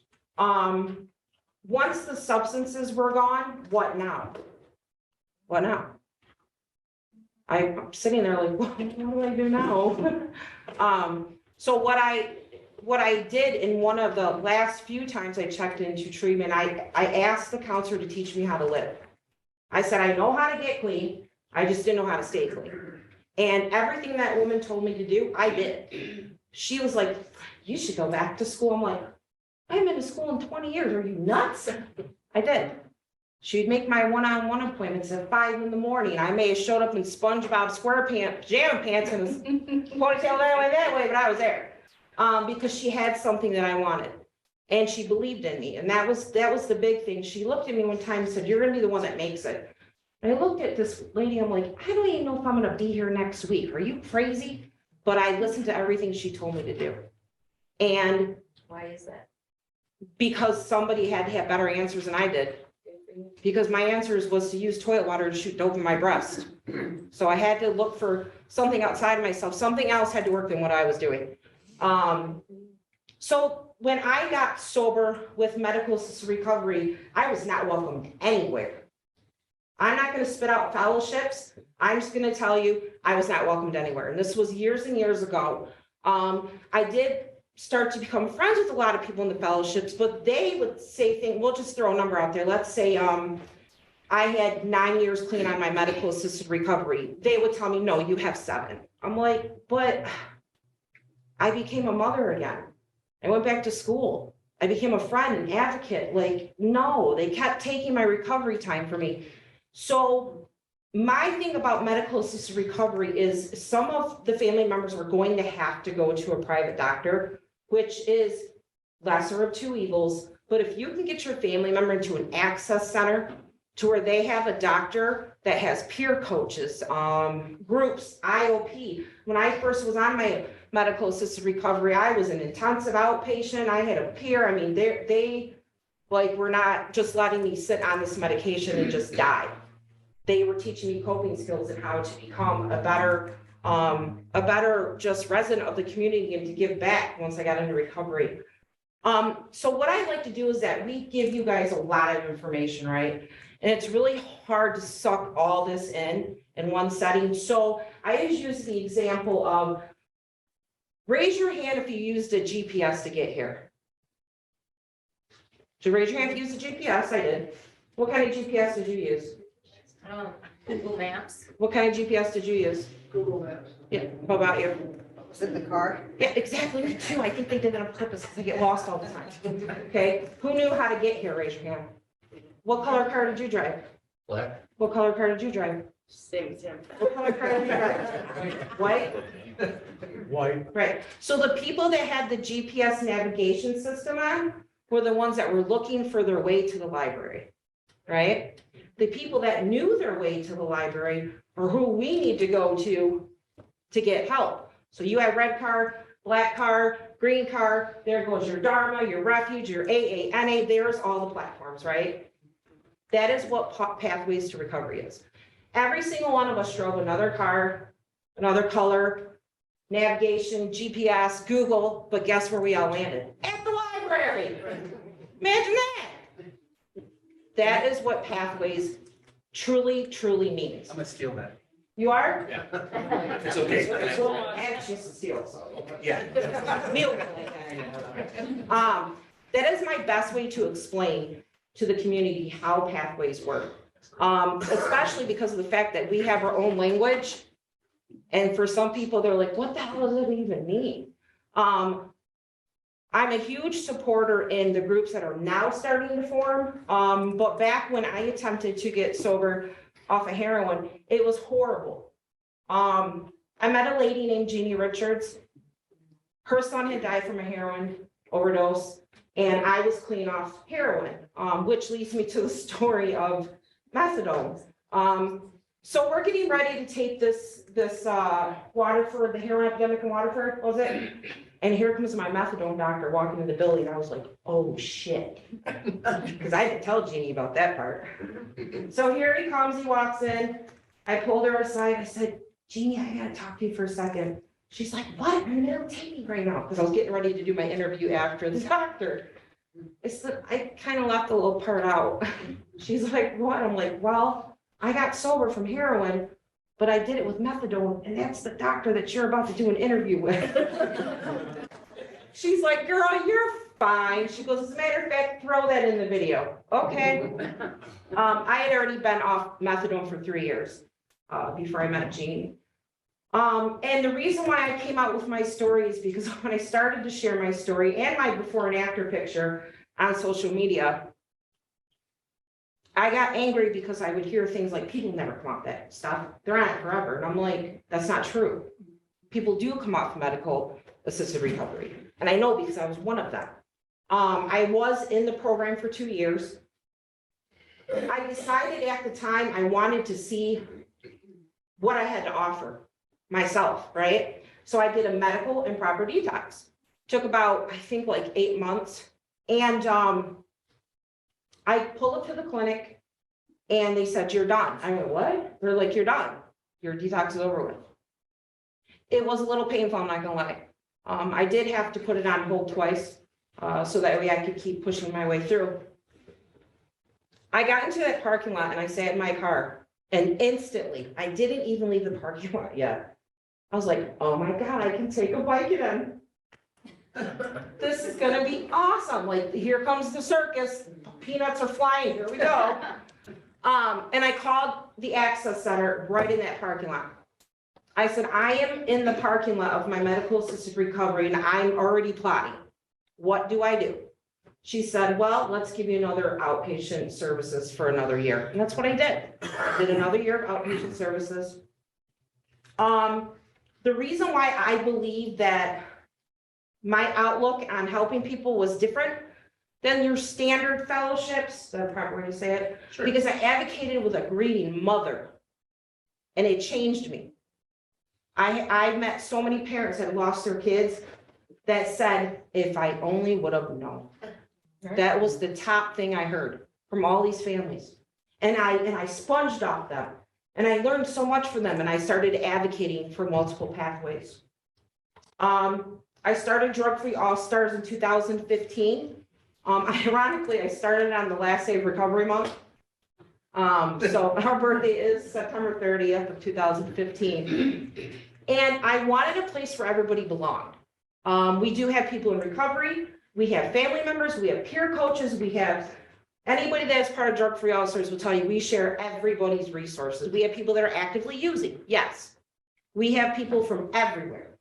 Once the substances were gone, what now? What now? I'm sitting there like, what do I do now? So what I did in one of the last few times I checked into treatment, I asked the counselor to teach me how to live. I said, I know how to get clean. I just didn't know how to stay clean. And everything that woman told me to do, I did. She was like, you should go back to school. I'm like, I haven't been to school in 20 years. Are you nuts? I did. She'd make my one-on-one appointments at 5 in the morning. I may have showed up in SpongeBob SquarePants, pajama pants and a ponytail that way, but I was there. Because she had something that I wanted. And she believed in me. And that was the big thing. She looked at me one time and said, you're gonna be the one that makes it. And I looked at this lady, I'm like, I don't even know if I'm gonna be here next week. Are you crazy? But I listened to everything she told me to do. And Why is that? because somebody had to have better answers than I did. Because my answers was to use toilet water to shoot dope in my breast. So I had to look for something outside of myself. Something else had to work than what I was doing. So when I got sober with medical assisted recovery, I was not welcomed anywhere. I'm not gonna spit out fellowships. I'm just gonna tell you, I was not welcomed anywhere. And this was years and years ago. I did start to become friends with a lot of people in the fellowships, but they would say things, we'll just throw a number out there. Let's say I had 9 years clean on my medical assisted recovery. They would tell me, no, you have 7. I'm like, but I became a mother again. I went back to school. I became a friend, an advocate. Like, no, they kept taking my recovery time from me. So my thing about medical assisted recovery is some of the family members are going to have to go to a private doctor, which is lesser of two evils. But if you can get your family member into an access center to where they have a doctor that has peer coaches, groups, IOP. When I first was on my medical assisted recovery, I was an intensive outpatient. I had a peer. I mean, they like were not just letting me sit on this medication and just die. They were teaching me coping skills and how to become a better just resident of the community and to give back once I got into recovery. So what I like to do is that we give you guys a lot of information, right? And it's really hard to suck all this in one setting. So I always use the example of raise your hand if you used a GPS to get here. So raise your hand if you used a GPS. I did. What kind of GPS did you use? Google Maps. What kind of GPS did you use? Google Maps. Yeah, how about you? Was it the car? Yeah, exactly, me too. I think they did it on purpose because I get lost all the time. Okay, who knew how to get here? Raise your hand. What color car did you drive? Black. What color car did you drive? Same, Tim. What color car did you drive? White? White. Right. So the people that had the GPS navigation system on were the ones that were looking for their way to the library, right? The people that knew their way to the library are who we need to go to get help. So you have red car, black car, green car, there goes your Dharma, your Refuge, your AANA, there's all the platforms, right? That is what Pathways to Recovery is. Every single one of us drove another car, another color, navigation, GPS, Google, but guess where we all landed? At the library. Imagine that. That is what Pathways truly, truly means. I'm gonna steal that. You are? Yeah. It's okay. And she's a steal, so. Yeah. That is my best way to explain to the community how Pathways work. Especially because of the fact that we have our own language. And for some people, they're like, what the hell does it even mean? I'm a huge supporter in the groups that are now starting to form. But back when I attempted to get sober off of heroin, it was horrible. I met a lady named Jeannie Richards. Her son had died from a heroin overdose, and I was clean off heroin, which leads me to the story of methadone. So we're getting ready to take this Waterford, the heroin epidemic in Waterford, was it? And here comes my methadone doctor walking in the building. I was like, oh shit. Because I didn't tell Jeannie about that part. So here he comes, he walks in. I pulled her aside. I said, Jeannie, I gotta talk to you for a second. She's like, what? I'm in the middle of taping right now. Because I was getting ready to do my interview after the doctor. I kind of left a little part out. She's like, what? I'm like, well, I got sober from heroin, but I did it with methadone, and that's the doctor that you're about to do an interview with. She's like, girl, you're fine. She goes, as a matter of fact, throw that in the video. Okay. I had already been off methadone for 3 years before I met Jeannie. And the reason why I came out with my story is because when I started to share my story and my before and after picture on social media, I got angry because I would hear things like, people never come off that stuff. They're on it forever. And I'm like, that's not true. People do come off medical assisted recovery. And I know because I was one of them. I was in the program for 2 years. I decided at the time I wanted to see what I had to offer myself, right? So I did a medical and proper detox. Took about, I think, like 8 months. And I pull up to the clinic and they said, you're done. I went, what? They're like, you're done. Your detox is over with. It was a little painful, I'm not gonna lie. I did have to put it on hold twice, so that way I could keep pushing my way through. I got into that parking lot and I sat in my car, and instantly, I didn't even leave the parking lot yet. I was like, oh my God, I can take a bike again. This is gonna be awesome. Like, here comes the circus. Peanuts are flying. Here we go. And I called the access center right in that parking lot. I said, I am in the parking lot of my medical assisted recovery and I'm already plotting. What do I do? She said, well, let's give you another outpatient services for another year. And that's what I did. I did another year of outpatient services. The reason why I believe that my outlook on helping people was different than your standard fellowships, the proper way to say it, because I advocated with a grieving mother and it changed me. I met so many parents that lost their kids that said, if I only would have known. That was the top thing I heard from all these families. And I sponged off them and I learned so much from them and I started advocating for multiple pathways. I started Drug Free All Stars in 2015. Ironically, I started on the last day of recovery month. So our birthday is September 30th of 2015. And I wanted a place where everybody belonged. We do have people in recovery. We have family members. We have peer coaches. We have anybody that is part of Drug Free All Stars will tell you we share everybody's resources. We have people that are actively using. Yes. We have people from everywhere.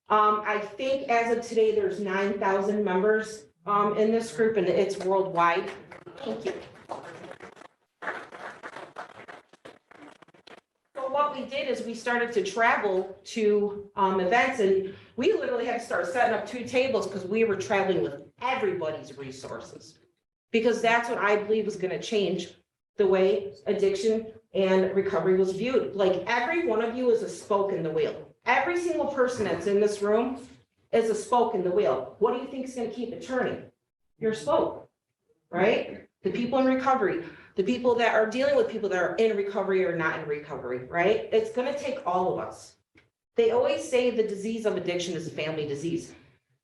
I think as of today, there's 9,000 members in this group and it's worldwide. Thank you. So what we did is we started to travel to events and we literally had to start setting up 2 tables because we were traveling with everybody's resources. Because that's what I believe was going to change the way addiction and recovery was viewed. Like every one of you is a spoke in the wheel. Every single person that's in this room is a spoke in the wheel. What do you think is going to keep it turning? Your spoke, right? The people in recovery, the people that are dealing with people that are in recovery or not in recovery, right? It's going to take all of us. They always say the disease of addiction is a family disease.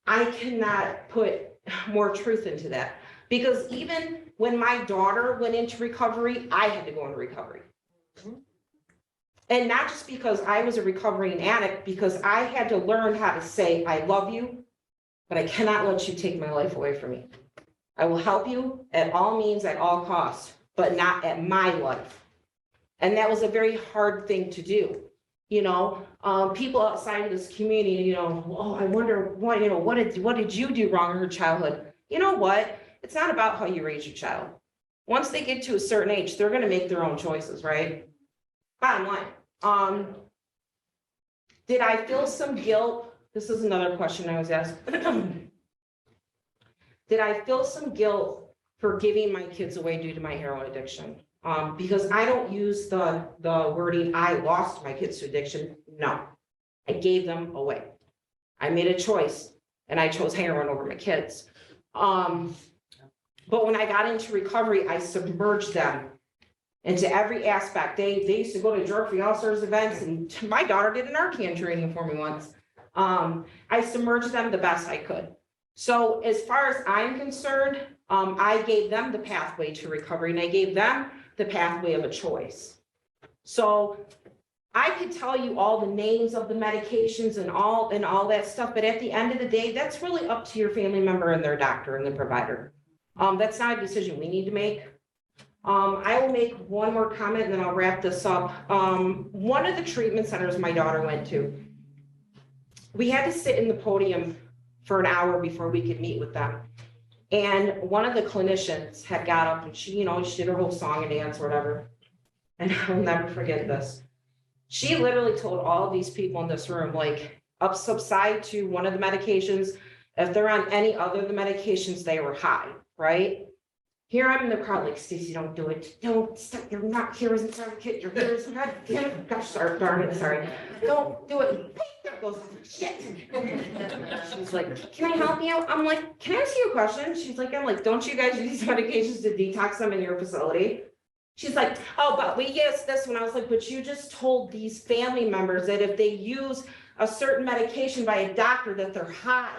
I cannot put more truth into that because even when my daughter went into recovery, I had to go into recovery. And not just because I was a recovering addict, because I had to learn how to say, I love you, but I cannot let you take my life away from me. I will help you at all means, at all costs, but not at my life. And that was a very hard thing to do. People outside of this community, oh, I wonder what, what did you do wrong in her childhood? You know what? It's not about how you raise your child. Once they get to a certain age, they're gonna make their own choices, right? Bottom line, did I feel some guilt? This is another question I was asked. Did I feel some guilt for giving my kids away due to my heroin addiction? Because I don't use the wording, I lost my kids to addiction. No, I gave them away. I made a choice and I chose heroin over my kids. But when I got into recovery, I submerged them into every aspect. They used to go to drug-free all-stars events, and my daughter did an Narcan training for me once. I submerged them the best I could. So as far as I'm concerned, I gave them the pathway to recovery, and I gave them the pathway of a choice. So I could tell you all the names of the medications and all that stuff, but at the end of the day, that's really up to your family member and their doctor and the provider. That's not a decision we need to make. I will make one more comment and then I'll wrap this up. One of the treatment centers my daughter went to, we had to sit in the podium for an hour before we could meet with them. And one of the clinicians had got up and she did her whole song and dance or whatever. And I'll never forget this. She literally told all of these people in this room, like, subside to one of the medications. If they're on any other of the medications, they were high, right? Here I'm in the crowd, like, Stacey, don't do it. Don't stop. You're not here as a kid. You're here as God damn it. Gosh, sorry, darn it, sorry. Don't do it. There goes shit. She's like, can I help you? I'm like, can I ask you a question? She's like, don't you guys use these medications to detox them in your facility? She's like, oh, but we use this one. I was like, but you just told these family members that if they use a certain medication by a doctor that they're high.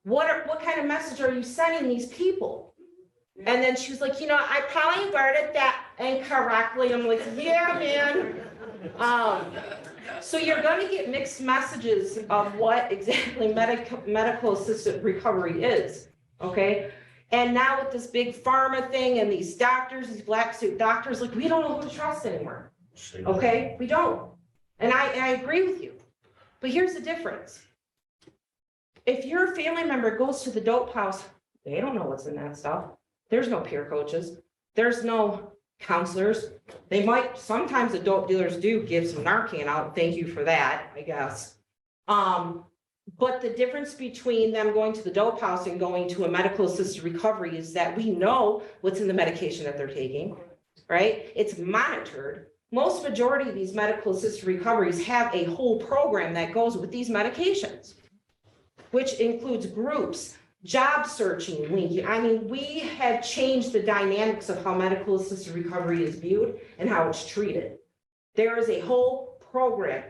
What kind of message are you sending these people? And then she was like, I probably worded that incorrectly. I'm like, yeah, man. So you're going to get mixed messages of what exactly medical assisted recovery is, okay? And now with this big pharma thing and these doctors, these black suit doctors, like, we don't know who to trust anymore, okay? We don't. And I agree with you. But here's the difference. If your family member goes to the dope house, they don't know what's in that stuff. There's no peer coaches. There's no counselors. They might, sometimes the dope dealers do give some Narcan out. Thank you for that, I guess. But the difference between them going to the dope house and going to a medical assisted recovery is that we know what's in the medication that they're taking, right? It's monitored. Most majority of these medical assisted recoveries have a whole program that goes with these medications, which includes groups, job searching, linking. I mean, we have changed the dynamics of how medical assisted recovery is viewed and how it's treated. There is a whole program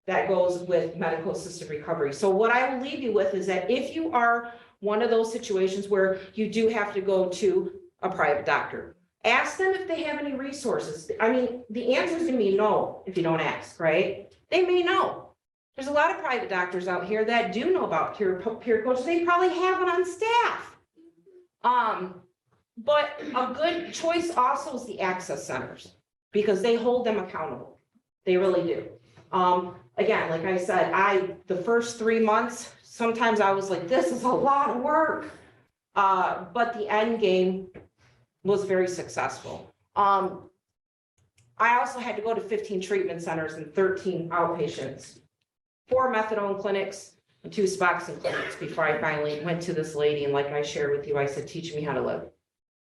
that goes with medical assisted recovery. So what I will leave you with is that if you are one of those situations where you do have to go to a private doctor, ask them if they have any resources. I mean, the answer is going to be no if you don't ask, right? They may know. There's a lot of private doctors out here that do know about peer coaches. They probably have one on staff. But a good choice also is the access centers because they hold them accountable. They really do. Again, like I said, the first 3 months, sometimes I was like, this is a lot of work. But the end game was very successful. I also had to go to 15 treatment centers and 13 outpatients, 4 methadone clinics, and 2 Suboxone clinics before I finally went to this lady. And like I shared with you, I said, teach me how to live.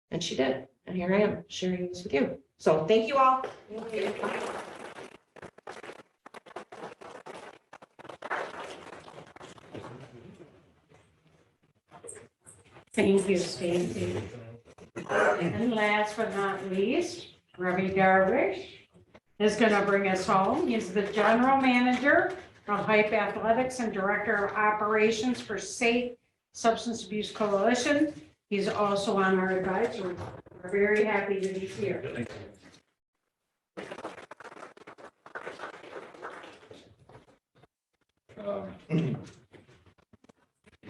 And she did. And here I am sharing this with you. So thank you all. Thank you, Stacy. And last but not least, Ravi Darvish is going to bring us home. He's the general manager of Hype Athletics and director of operations for Safe Substance Abuse Coalition. He's also on our advisory. We're very happy to be here.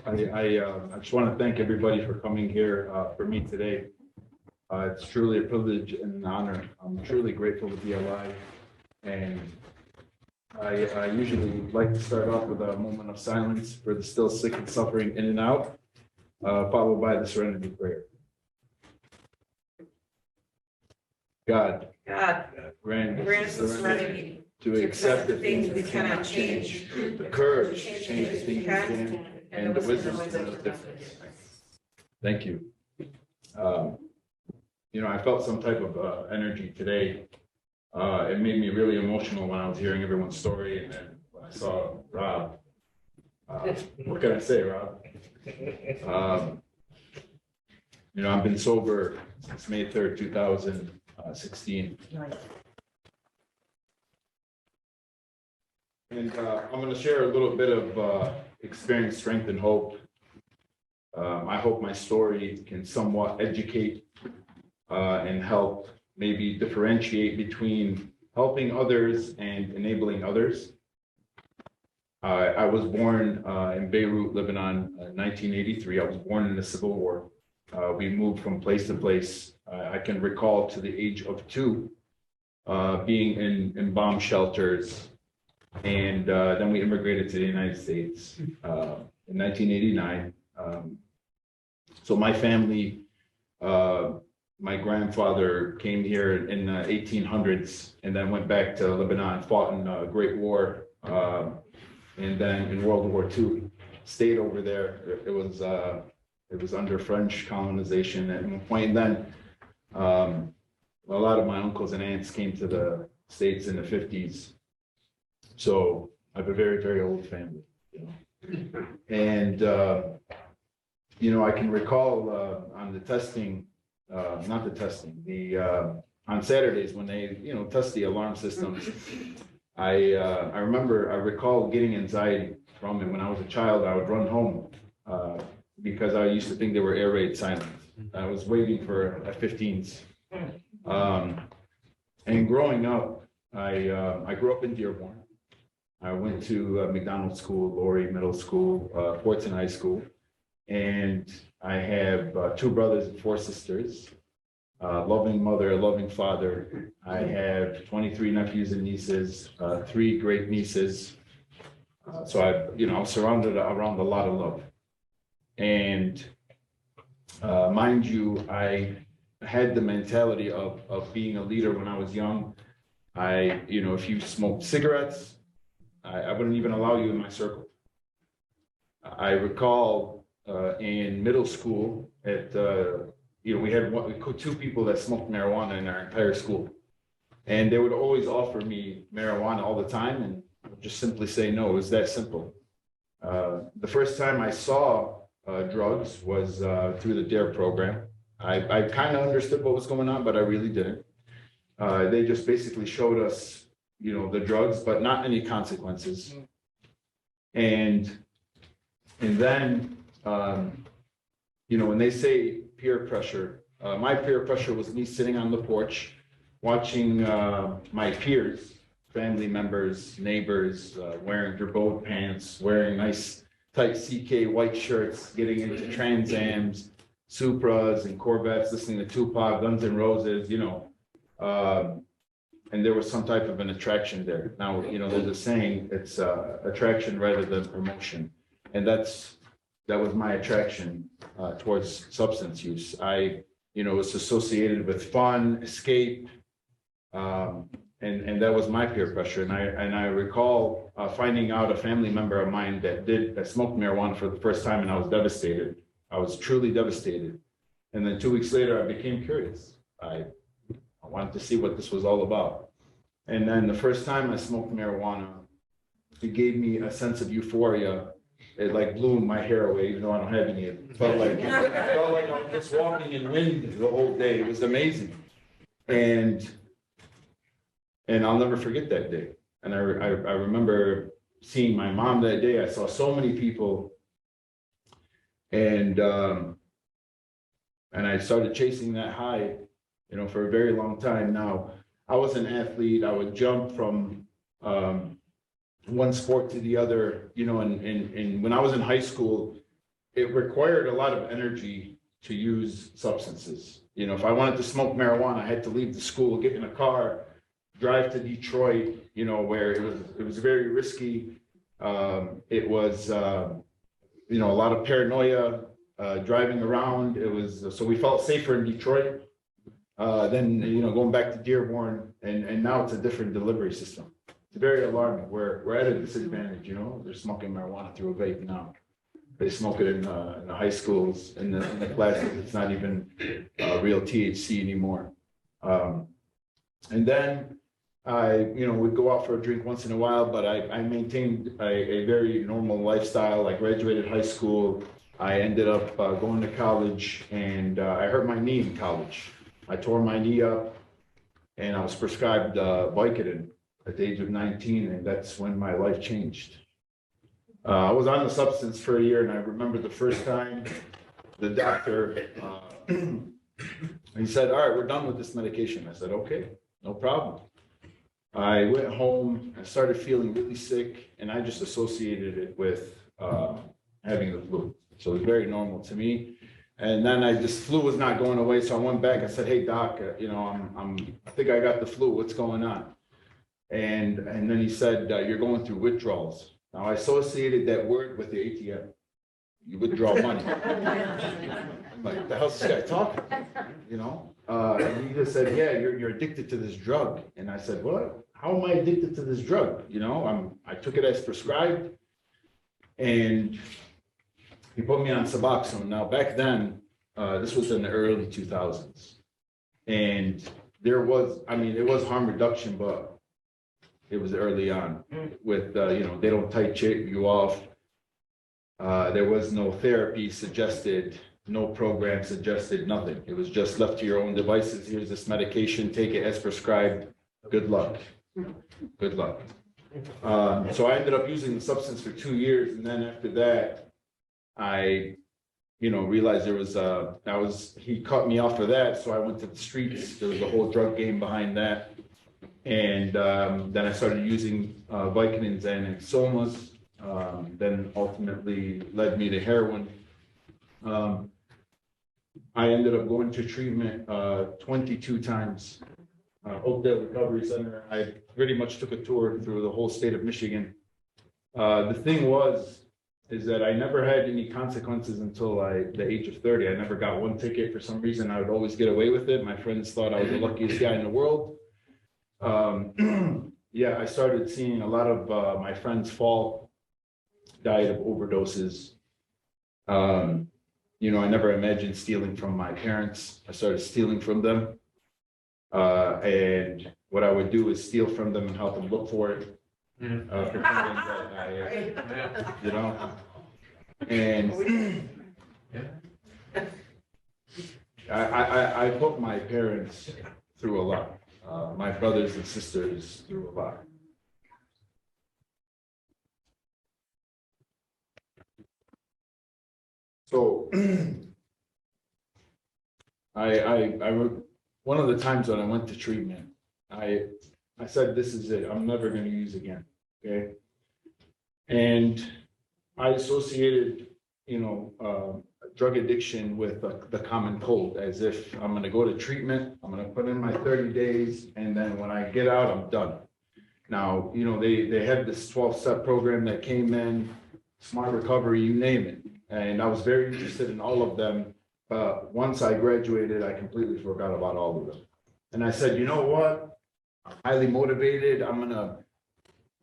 I just want to thank everybody for coming here for me today. It's truly a privilege and an honor. I'm truly grateful to be alive and I usually like to start off with a moment of silence for the still sick and suffering in and out, followed by the serenity prayer. God, grant us the serenity to accept the things we cannot change, the courage to change the things we can, and the wisdom to know the difference. Thank you. I felt some type of energy today. It made me really emotional when I was hearing everyone's story, and then when I saw Rob. What can I say, Rob? I've been sober since May 3rd, 2016. And I'm going to share a little bit of experience, strength, and hope. I hope my story can somewhat educate and help maybe differentiate between helping others and enabling others. I was born in Beirut, Lebanon, 1983. I was born in the Civil War. We moved from place to place. I can recall to the age of 2 being in bomb shelters. And then we immigrated to the United States in 1989. So my family, my grandfather came here in the 1800s and then went back to Lebanon, fought in the Great War. And then in World War II, stayed over there. It was under French colonization at one point. And then a lot of my uncles and aunts came to the States in the 50s. So I have a very, very old family, And, I can recall on the testing, not the testing, on Saturdays when they, test the alarm systems, I recall getting anxiety from it. When I was a child, I would run home because I used to think they were air raid sirens. I was waiting for F-15s. And growing up, I grew up in Dearborn. I went to McDonald School, Laurie Middle School, Fortson High School. And I have 2 brothers and 4 sisters, loving mother, loving father. I have 23 nephews and nieces, 3 great nieces. So I'm surrounded around a lot of love. And mind you, I had the mentality of being a leader when I was young. If you smoked cigarettes, I wouldn't even allow you in my circle. I recall in middle school we had 2 people that smoked marijuana in our entire school. And they would always offer me marijuana all the time and just simply say no. It was that simple. The first time I saw drugs was through the DARE program. I kind of understood what was going on, but I really didn't. They just basically showed us the drugs, but not any consequences. And then, when they say peer pressure, my peer pressure was me sitting on the porch, watching my peers, family members, neighbors, wearing Girbaud pants, wearing nice tight CK white shirts, getting into Trans Ams, Supras and Corvettes, listening to Tupac, Guns N' Roses, and there was some type of an attraction there. Now, there's a saying, it's attraction rather than promotion. And that was my attraction towards substance use. Was associated with fun, escape, and that was my peer pressure. And I recall finding out a family member of mine that smoked marijuana for the first time, and I was devastated. I was truly devastated. And then 2 weeks later, I became curious. I wanted to see what this was all about. And then the first time I smoked marijuana, it gave me a sense of euphoria. It blew my hair away, even though I don't have any. It felt like I was just walking in wind the whole day. It was amazing. And I'll never forget that day. And I remember seeing my mom that day. I saw so many people. And I started chasing that high, for a very long time. Now, I was an athlete. I would jump from one sport to the other, and when I was in high school, it required a lot of energy to use substances. If I wanted to smoke marijuana, I had to leave the school, get in a car, drive to Detroit, you know, where it was very risky. It was, you know, a lot of paranoia, driving around. It was, so we felt safer in Detroit. Then, you know, going back to Dearborn, and now it's a different delivery system. It's very alarming. We're at a disadvantage, you know, they're smoking marijuana through a vape now. They smoke it in the high schools, in the classes. It's not even real THC anymore. And then you know, would go out for a drink once in a while, but I maintained a very normal lifestyle. I graduated high school. I ended up going to college, and I hurt my knee in college. I tore my knee up, and I was prescribed Vicodin at the age of 19, and that's when my life changed. I was on the substance for a year, and I remember the first time the doctor, he said, "All right, we're done with this medication." I said, "Okay, no problem." I went home, I started feeling really sick, and I just associated it with having the flu. So it was very normal to me. And then this flu was not going away, so I went back. I said, "Hey doc, you know, I think I got the flu. What's going on?" And then he said, "You're going through withdrawals." Now I associated that word with the ATM. You withdraw money. I'm like, the hell's this guy talking? You know? And he just said, "Yeah, you're addicted to this drug." And I said, "What? How am I addicted to this drug?" You know, I took it as prescribed, and he put me on Suboxone. Now, back then, this was in the early 2000s. And there was, I mean, it was harm reduction, but it was early on with, you know, they don't titrate you off. There was no therapy suggested, no program suggested, nothing. It was just left to your own devices. Here's this medication, take it as prescribed. Good luck. Good luck. So I ended up using the substance for 2 years. And then after that, I, you know, realized there was, he cut me off of that. So I went to the streets. There was a whole drug game behind that. And then I started using Vicodins and Exomas. Then ultimately led me to heroin. I ended up going to treatment 22 times. Oakdale Recovery Center. I pretty much took a tour through the whole state of Michigan. The thing is that I never had any consequences until the age of 30. I never got one ticket. For some reason, I would always get away with it. My friends thought I was the luckiest guy in the world. Yeah, I started seeing a lot of my friends died of overdoses. You know, I never imagined stealing from my parents. I started stealing from them. And what I would do is steal from them and help them look for it. For something that you know, and I put my parents through a lot. My brothers and sisters through a lot. So one of the times when I went to treatment, I said, "This is it. I'm never going to use again." Okay. And I associated, you know, drug addiction with the common cold, as if I'm going to go to treatment, I'm going to put in my 30 days, and then when I get out, I'm done. Now, you know, they had this 12-step program that came in, Smart Recovery, you name it. And I was very interested in all of them. But once I graduated, I completely forgot about all of them. And I said, "You know what? I'm highly motivated. I'm going to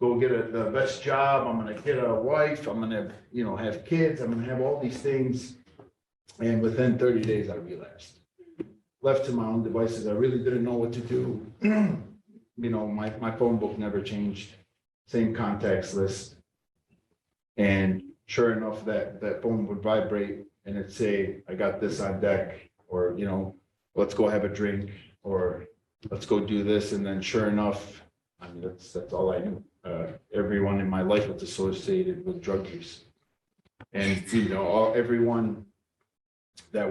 go get the best job. I'm going to get a wife. I'm going to, you know, have kids. I'm going to have all these things." And within 30 days, I relapsed. Left to my own devices, I really didn't know what to do. You know, my phone book never changed. Same contacts list. And sure enough, that phone would vibrate and it'd say, "I got this on deck," or, you know, "Let's go have a drink," or "Let's go do this." And then sure enough, I mean, that's all I knew. Everyone in my life was associated with drug use. And, you know, everyone that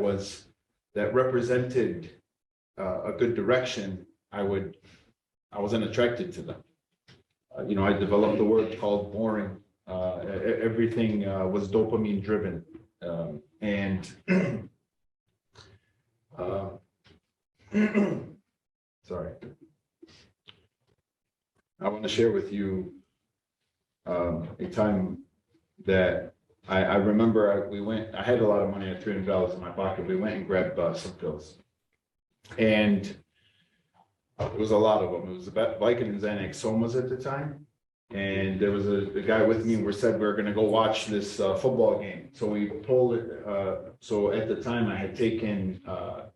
represented a good direction, I wasn't attracted to them. You know, I developed a word called boring. Everything was dopamine driven. And sorry. I want to share with you a time that I remember I had a lot of money, I had $300 in my pocket. We went and grabbed some pills. And it was a lot of them. It was about Vicodin and Xanax Somas at the time. And there was a guy with me, and we said we were gonna go watch this football game. So we pulled it, so at the time I had taken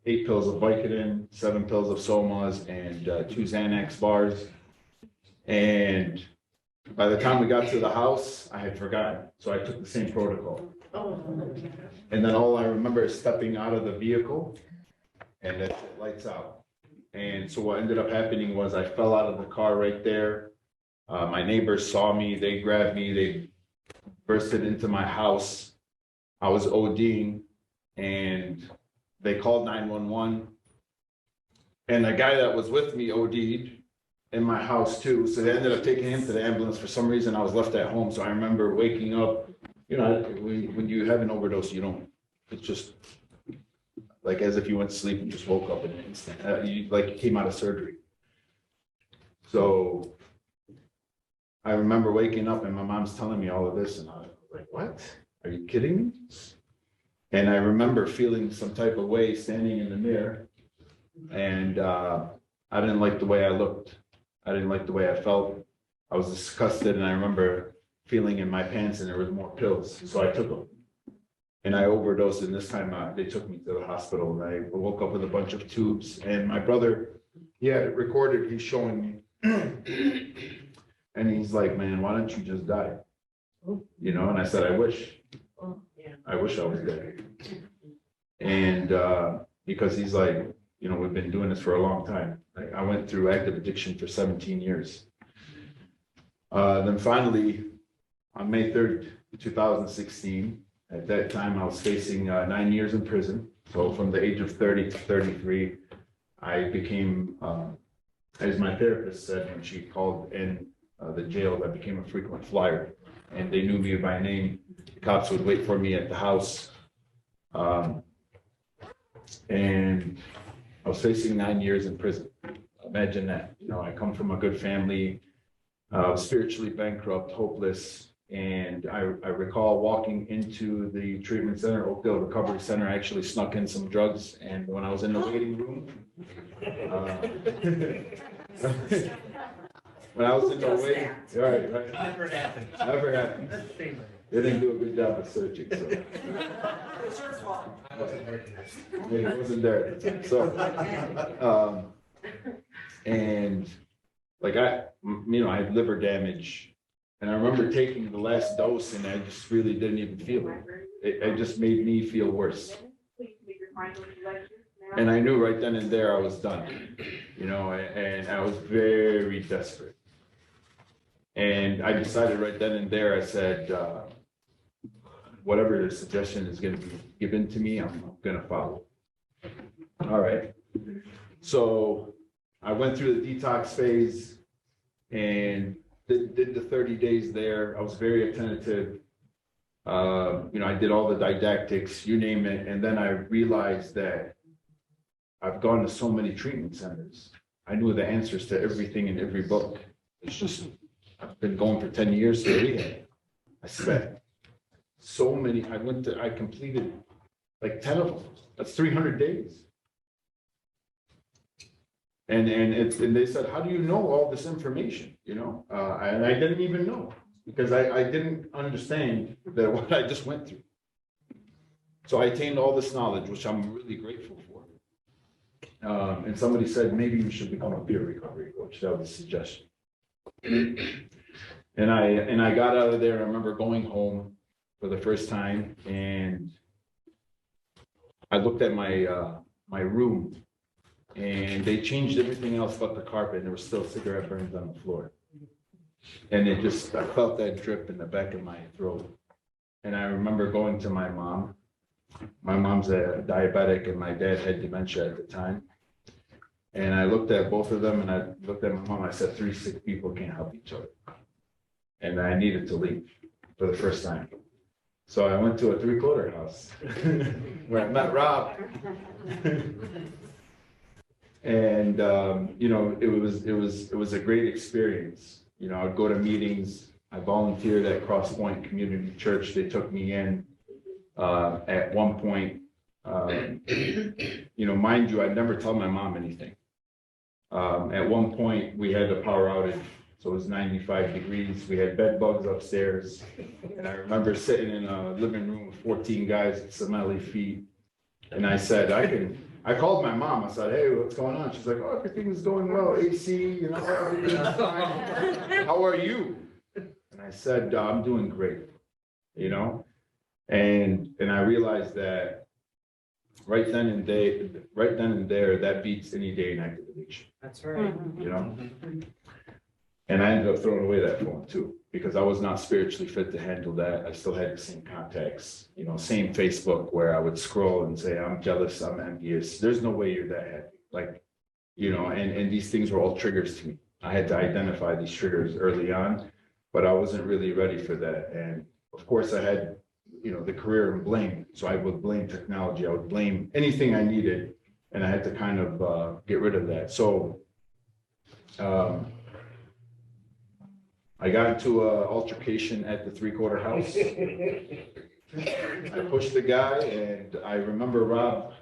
8 pills of Vicodin, 7 pills of Somas, and 2 Xanax bars. And by the time we got to the house, I had forgotten, so I took the same protocol. And then all I remember is stepping out of the vehicle, and it lights out. And so what ended up happening was I fell out of the car right there. My neighbors saw me, they grabbed me, they bursted into my house. I was ODing, and they called 911. And the guy that was with me OD'd in my house too, so they ended up taking him to the ambulance. For some reason, I was left at home, so I remember waking up, you know, when you have an overdose, you don't, it's just like as if you went to sleep and just woke up in an instant, you came out of surgery. So I remember waking up and my mom's telling me all of this, and I was like, what? Are you kidding me? And I remember feeling some type of way standing in the mirror, and I didn't like the way I looked. I didn't like the way I felt. I was disgusted, and I remember feeling in my pants and there was more pills, so I took them. And I overdosed, and this time they took me to the hospital, and I woke up with a bunch of tubes, and my brother, he had it recorded, he's showing me. And he's like, man, why don't you just die? You know, and I said, I wish I was dead. And because he's like, you know, we've been doing this for a long time. Like, I went through active addiction for 17 years. Then finally, on May 3rd, 2016, at that time, I was facing 9 years in prison. So from the age of 30 to 33, I became, as my therapist said when she called in the jail, I became a frequent flyer. And they knew me by name. The cops would wait for me at the house. And I was facing 9 years in prison. Imagine that. You know, I come from a good family, spiritually bankrupt, hopeless. And I recall walking into the treatment center, Oakdale Recovery Center. I actually snuck in some drugs. And when I was in the waiting room, when I was in the waiting, right. Never happened. Never happened. They didn't do a good job of searching, so. It wasn't there. So, and like I had liver damage, and I remember taking the last dose, and I just really didn't even feel it. It just made me feel worse. And I knew right then and there I was done, you know, and I was very desperate. And I decided right then and there, I said, whatever the suggestion is going to be given to me, I'm going to follow. All right. So I went through the detox phase and did the 30 days there. I was very attentive. You know, I did all the didactics, you name it. And then I realized that I've gone to so many treatment centers. I knew the answers to everything in every book. It's just, I've been going for 10 years to rehab. I spent so many, I completed like 10 of them. That's 300 days. And they said, how do you know all this information? You know, and I didn't even know because I didn't understand that what I just went through. So I attained all this knowledge, which I'm really grateful for. And somebody said, maybe you should become a peer recovery coach. That was a suggestion. And I got out of there. I remember going home for the first time, and I looked at my room, and they changed everything else but the carpet, and there were still cigarette burns on the floor. And I felt that drip in the back of my throat. And I remember going to my mom. My mom's a diabetic, and my dad had dementia at the time. And I looked at both of them, and I looked at my mom. I said, 3 sick people can't help each other. And I needed to leave for the first time. So I went to a 3-quarter house where I met Rob. And, it was a great experience. I'd go to meetings. I volunteered at Cross Point Community Church. They took me in. At one point, mind you, I'd never tell my mom anything. At one point, we had a power outage, so it was 95 degrees. We had bed bugs upstairs. And I remember sitting in a living room with 14 guys with smelly feet. And I said, I called my mom. I said, hey, what's going on? She's like, oh, everything is going well. AC, everything's fine. How are you? And I said, I'm doing great, And I realized that right then and there, that beats any day in active addiction. That's right. And I ended up throwing away that phone too, because I was not spiritually fit to handle that. I still had the same contacts, same Facebook where I would scroll and say, I'm jealous, I'm envious. There's no way you're that happy. And these things were all triggers to me. I had to identify these triggers early on, but I wasn't really ready for that. And of course I had, the career and blame. So I would blame technology. I would blame anything I needed. And I had to kind of get rid of that. So I got into an altercation at the 3/4 house. I pushed the guy, and I remember Rob,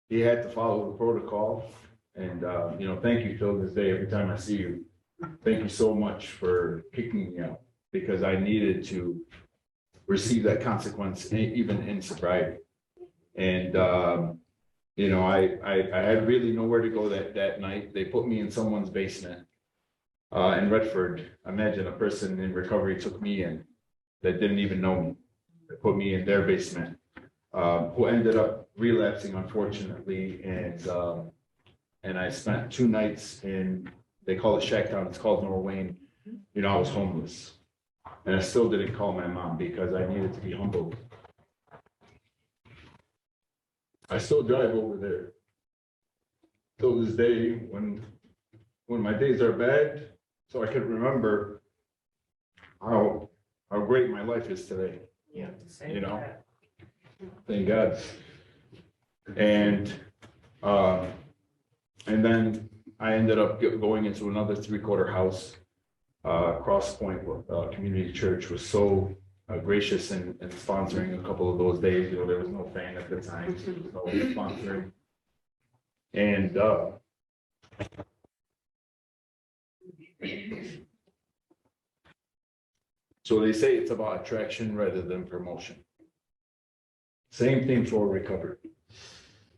he had to follow the protocol. And, thank you till this day, every time I see you. Thank you so much for kicking me out, because I needed to receive that consequence, even in sobriety. And, I had really nowhere to go that night. They put me in someone's basement in Redford. Imagine a person in recovery took me in that didn't even know me. They put me in their basement, who ended up relapsing, unfortunately. And I spent 2 nights in, they call it Shacktown, it's called Norwayne. I was homeless. And I still didn't call my mom because I needed to be humbled. I still drive over there. Till this day, when my days are bad, so I can remember how great my life is today. Yeah. Thank God. And then I ended up going into another 3/4 house. Cross Point Community Church was so gracious in sponsoring a couple of those days. There was no fan at the time, so there was no sponsoring. And so they say it's about attraction rather than promotion. Same thing for recovery.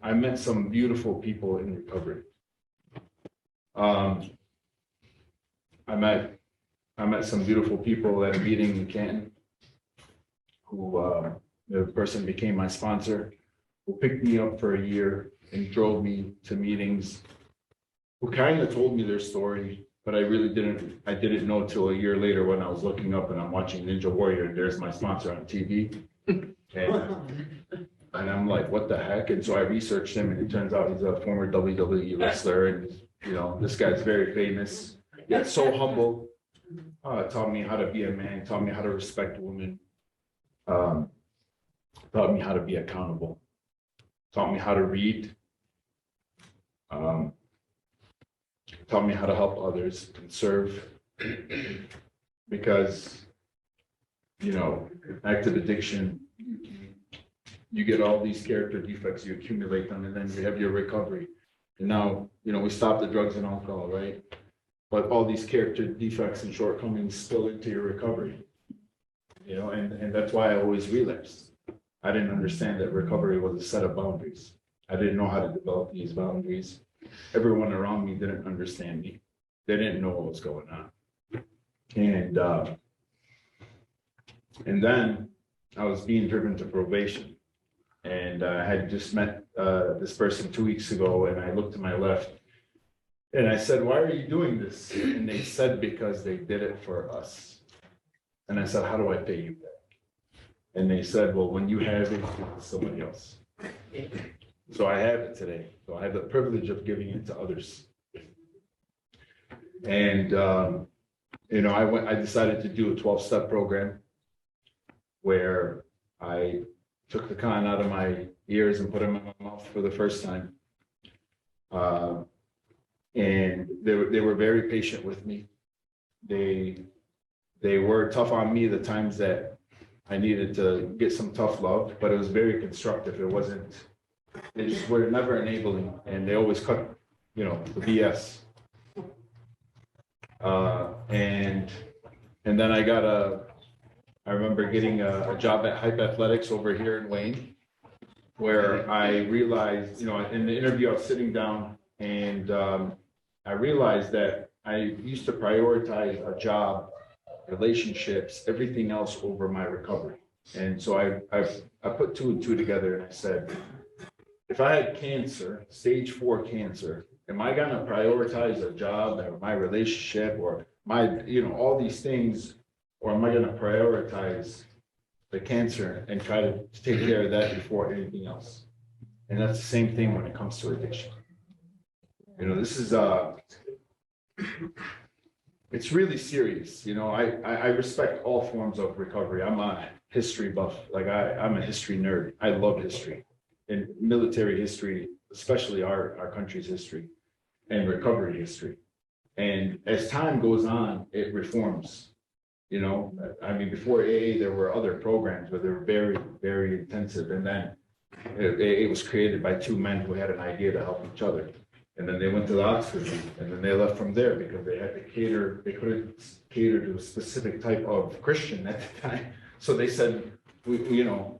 I met some beautiful people in recovery. I met some beautiful people at a meeting in Canton, who the person became my sponsor, who picked me up for a year and drove me to meetings, who kind of told me their story, but I didn't know till a year later when I was looking up and I'm watching Ninja Warrior and there's my sponsor on TV. And I'm like, what the heck? And so I researched him, and it turns out he's a former WWE wrestler, and this guy's very famous, yet so humble. Taught me how to be a man, taught me how to respect women, taught me how to be accountable, taught me how to read, taught me how to help others and serve. Because, active addiction, you get all these character defects, you accumulate them, and then you have your recovery. And now, we stop the drugs and alcohol, right? But all these character defects and shortcomings spill into your recovery. And that's why I always relapsed. I didn't understand that recovery was a set of boundaries. I didn't know how to develop these boundaries. Everyone around me didn't understand me. They didn't know what was going on. And then I was being driven to probation. And I had just met this person 2 weeks ago, and I looked to my left and I said, why are you doing this? And they said, because they did it for us. And I said, how do I pay you back? And they said, well, when you have it, give it to somebody else. So I have it today. So I have the privilege of giving it to others. And, I decided to do a 12-step program where I took the con out of my ears and put them in my mouth for the first time. And they were very patient with me. They were tough on me the times that I needed to get some tough love, but it was very constructive. It wasn't, they just were never enabling, and they always cut, the BS. And then I remember getting a job at Hype Athletics over here in Wayne, where I realized, in the interview, I was sitting down and I realized that I used to prioritize a job, relationships, everything else over my recovery. And so I put 2 and 2 together and I said, if I had cancer, stage 4 cancer, am I gonna prioritize a job or my relationship or my, all these things, or am I gonna prioritize the cancer and try to take care of that before anything else? And that's the same thing when it comes to addiction. This is it's really serious. I respect all forms of recovery. I'm a history buff. Like I'm a history nerd. I love history and military history, especially our country's history and recovery history. And as time goes on, it reforms. Before AA, there were other programs, but they were very, very intensive. And then AA was created by 2 men who had an idea to help each other. And then they went to the Oxford League, and then they left from there because they had to cater, they couldn't cater to a specific type of Christian at the time. So they said, we can't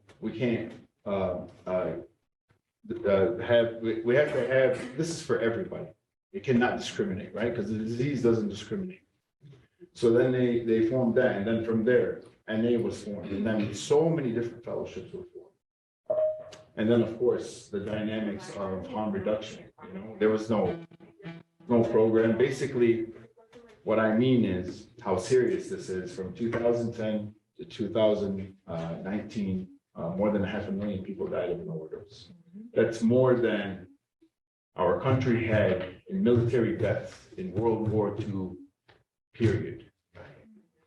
we have to have, this is for everybody. It cannot discriminate, right? Because the disease doesn't discriminate. So then they formed that, and then from there, NA was formed, and then so many different fellowships were formed. And then, of course, the dynamics of harm reduction. There was no program. Basically, what I mean is how serious this is. From 2010 to 2019, more than 500,000 people died of an overdose. That's more than our country had in military deaths in World War II, period.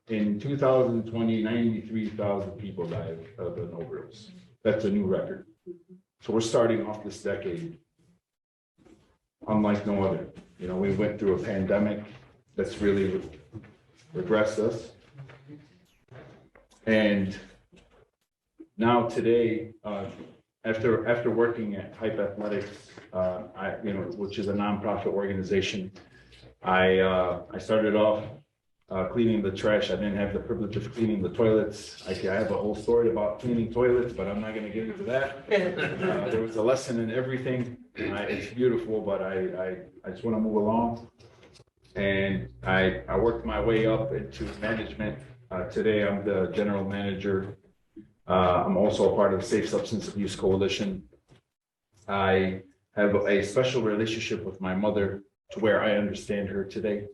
In 2020, 93,000 people died of an overdose. That's a new record. So we're starting off this decade unlike no other. We went through a pandemic that's really regressed us. And now today, after working at Hype Athletics, which is a nonprofit organization, I started off cleaning the trash. I didn't have the privilege of cleaning the toilets. I have a whole story about cleaning toilets, but I'm not going to get into that. There was a lesson in everything. It's beautiful, but I just want to move along. And I worked my way up into management. Today, I'm the general manager. I'm also a part of the Safe Substance Abuse Coalition. I have a special relationship with my mother to where I understand her today.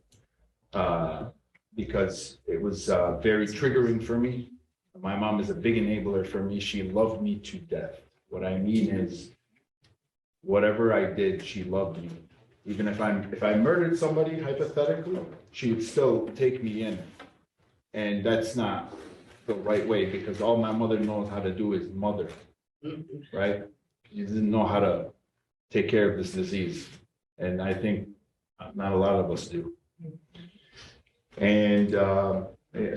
Because it was very triggering for me. My mom is a big enabler for me. She loved me to death. What I mean is, whatever I did, she loved me. Even if I murdered somebody, hypothetically, she would still take me in. And that's not the right way, because all my mother knows how to do is mother, right? She didn't know how to take care of this disease. And I think not a lot of us do. And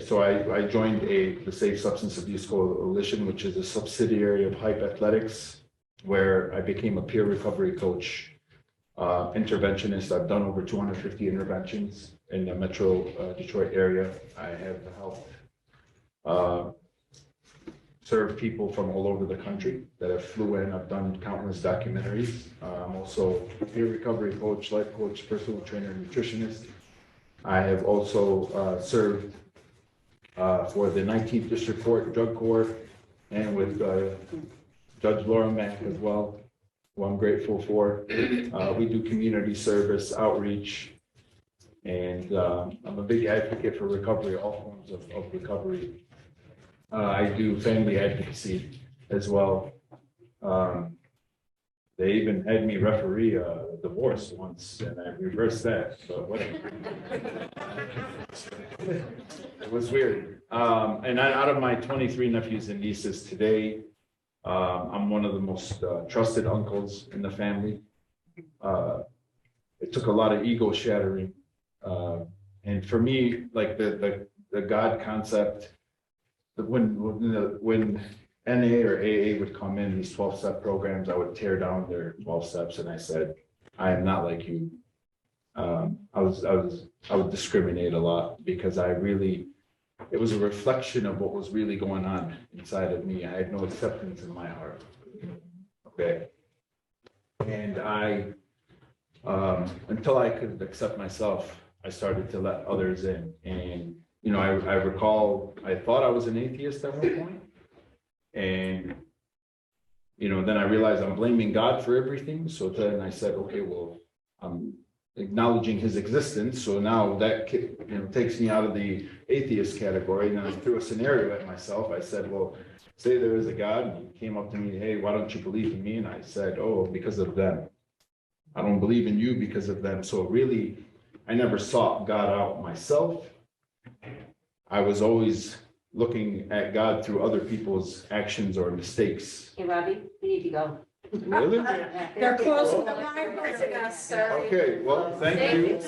so I joined the Safe Substance Abuse Coalition, which is a subsidiary of Hype Athletics, where I became a peer recovery coach, interventionist. I've done over 250 interventions in the Metro Detroit area. I have helped serve people from all over the country that have flew in. I've done countless documentaries. I'm also a peer recovery coach, life coach, personal trainer, nutritionist. I have also served for the 19th District Court Drug Court and with Judge Laura Mack as well, who I'm grateful for. We do community service, outreach, and I'm a big advocate for recovery, all forms of recovery. I do family advocacy as well. They even had me referee a divorce once, and I reversed that, but whatever. It was weird. And out of my 23 nephews and nieces today, I'm one of the most trusted uncles in the family. it took a lot of ego shattering. And for me, like the God concept, when NA or AA would come in, these 12-step programs, I would tear down their 12 steps, and I said, I am not like you. I would discriminate a lot because it was a reflection of what was really going on inside of me. I had no acceptance in my heart. Okay. And until I could accept myself, I started to let others in. And, you know, I recall, I thought I was an atheist at one point. And, you know, then I realized I'm blaming God for everything. So then I said, okay, well, I'm acknowledging his existence. So now that, takes me out of the atheist category. And then I threw a scenario at myself. I said, well, say there is a God, and he came up to me, hey, why don't you believe in me? And I said, oh, because of them. I don't believe in you because of them. So really, I never sought God out myself. I was always looking at God through other people's actions or mistakes. Hey, Robbie, we need to go. Really? They're closing the line. Okay, well, thank you.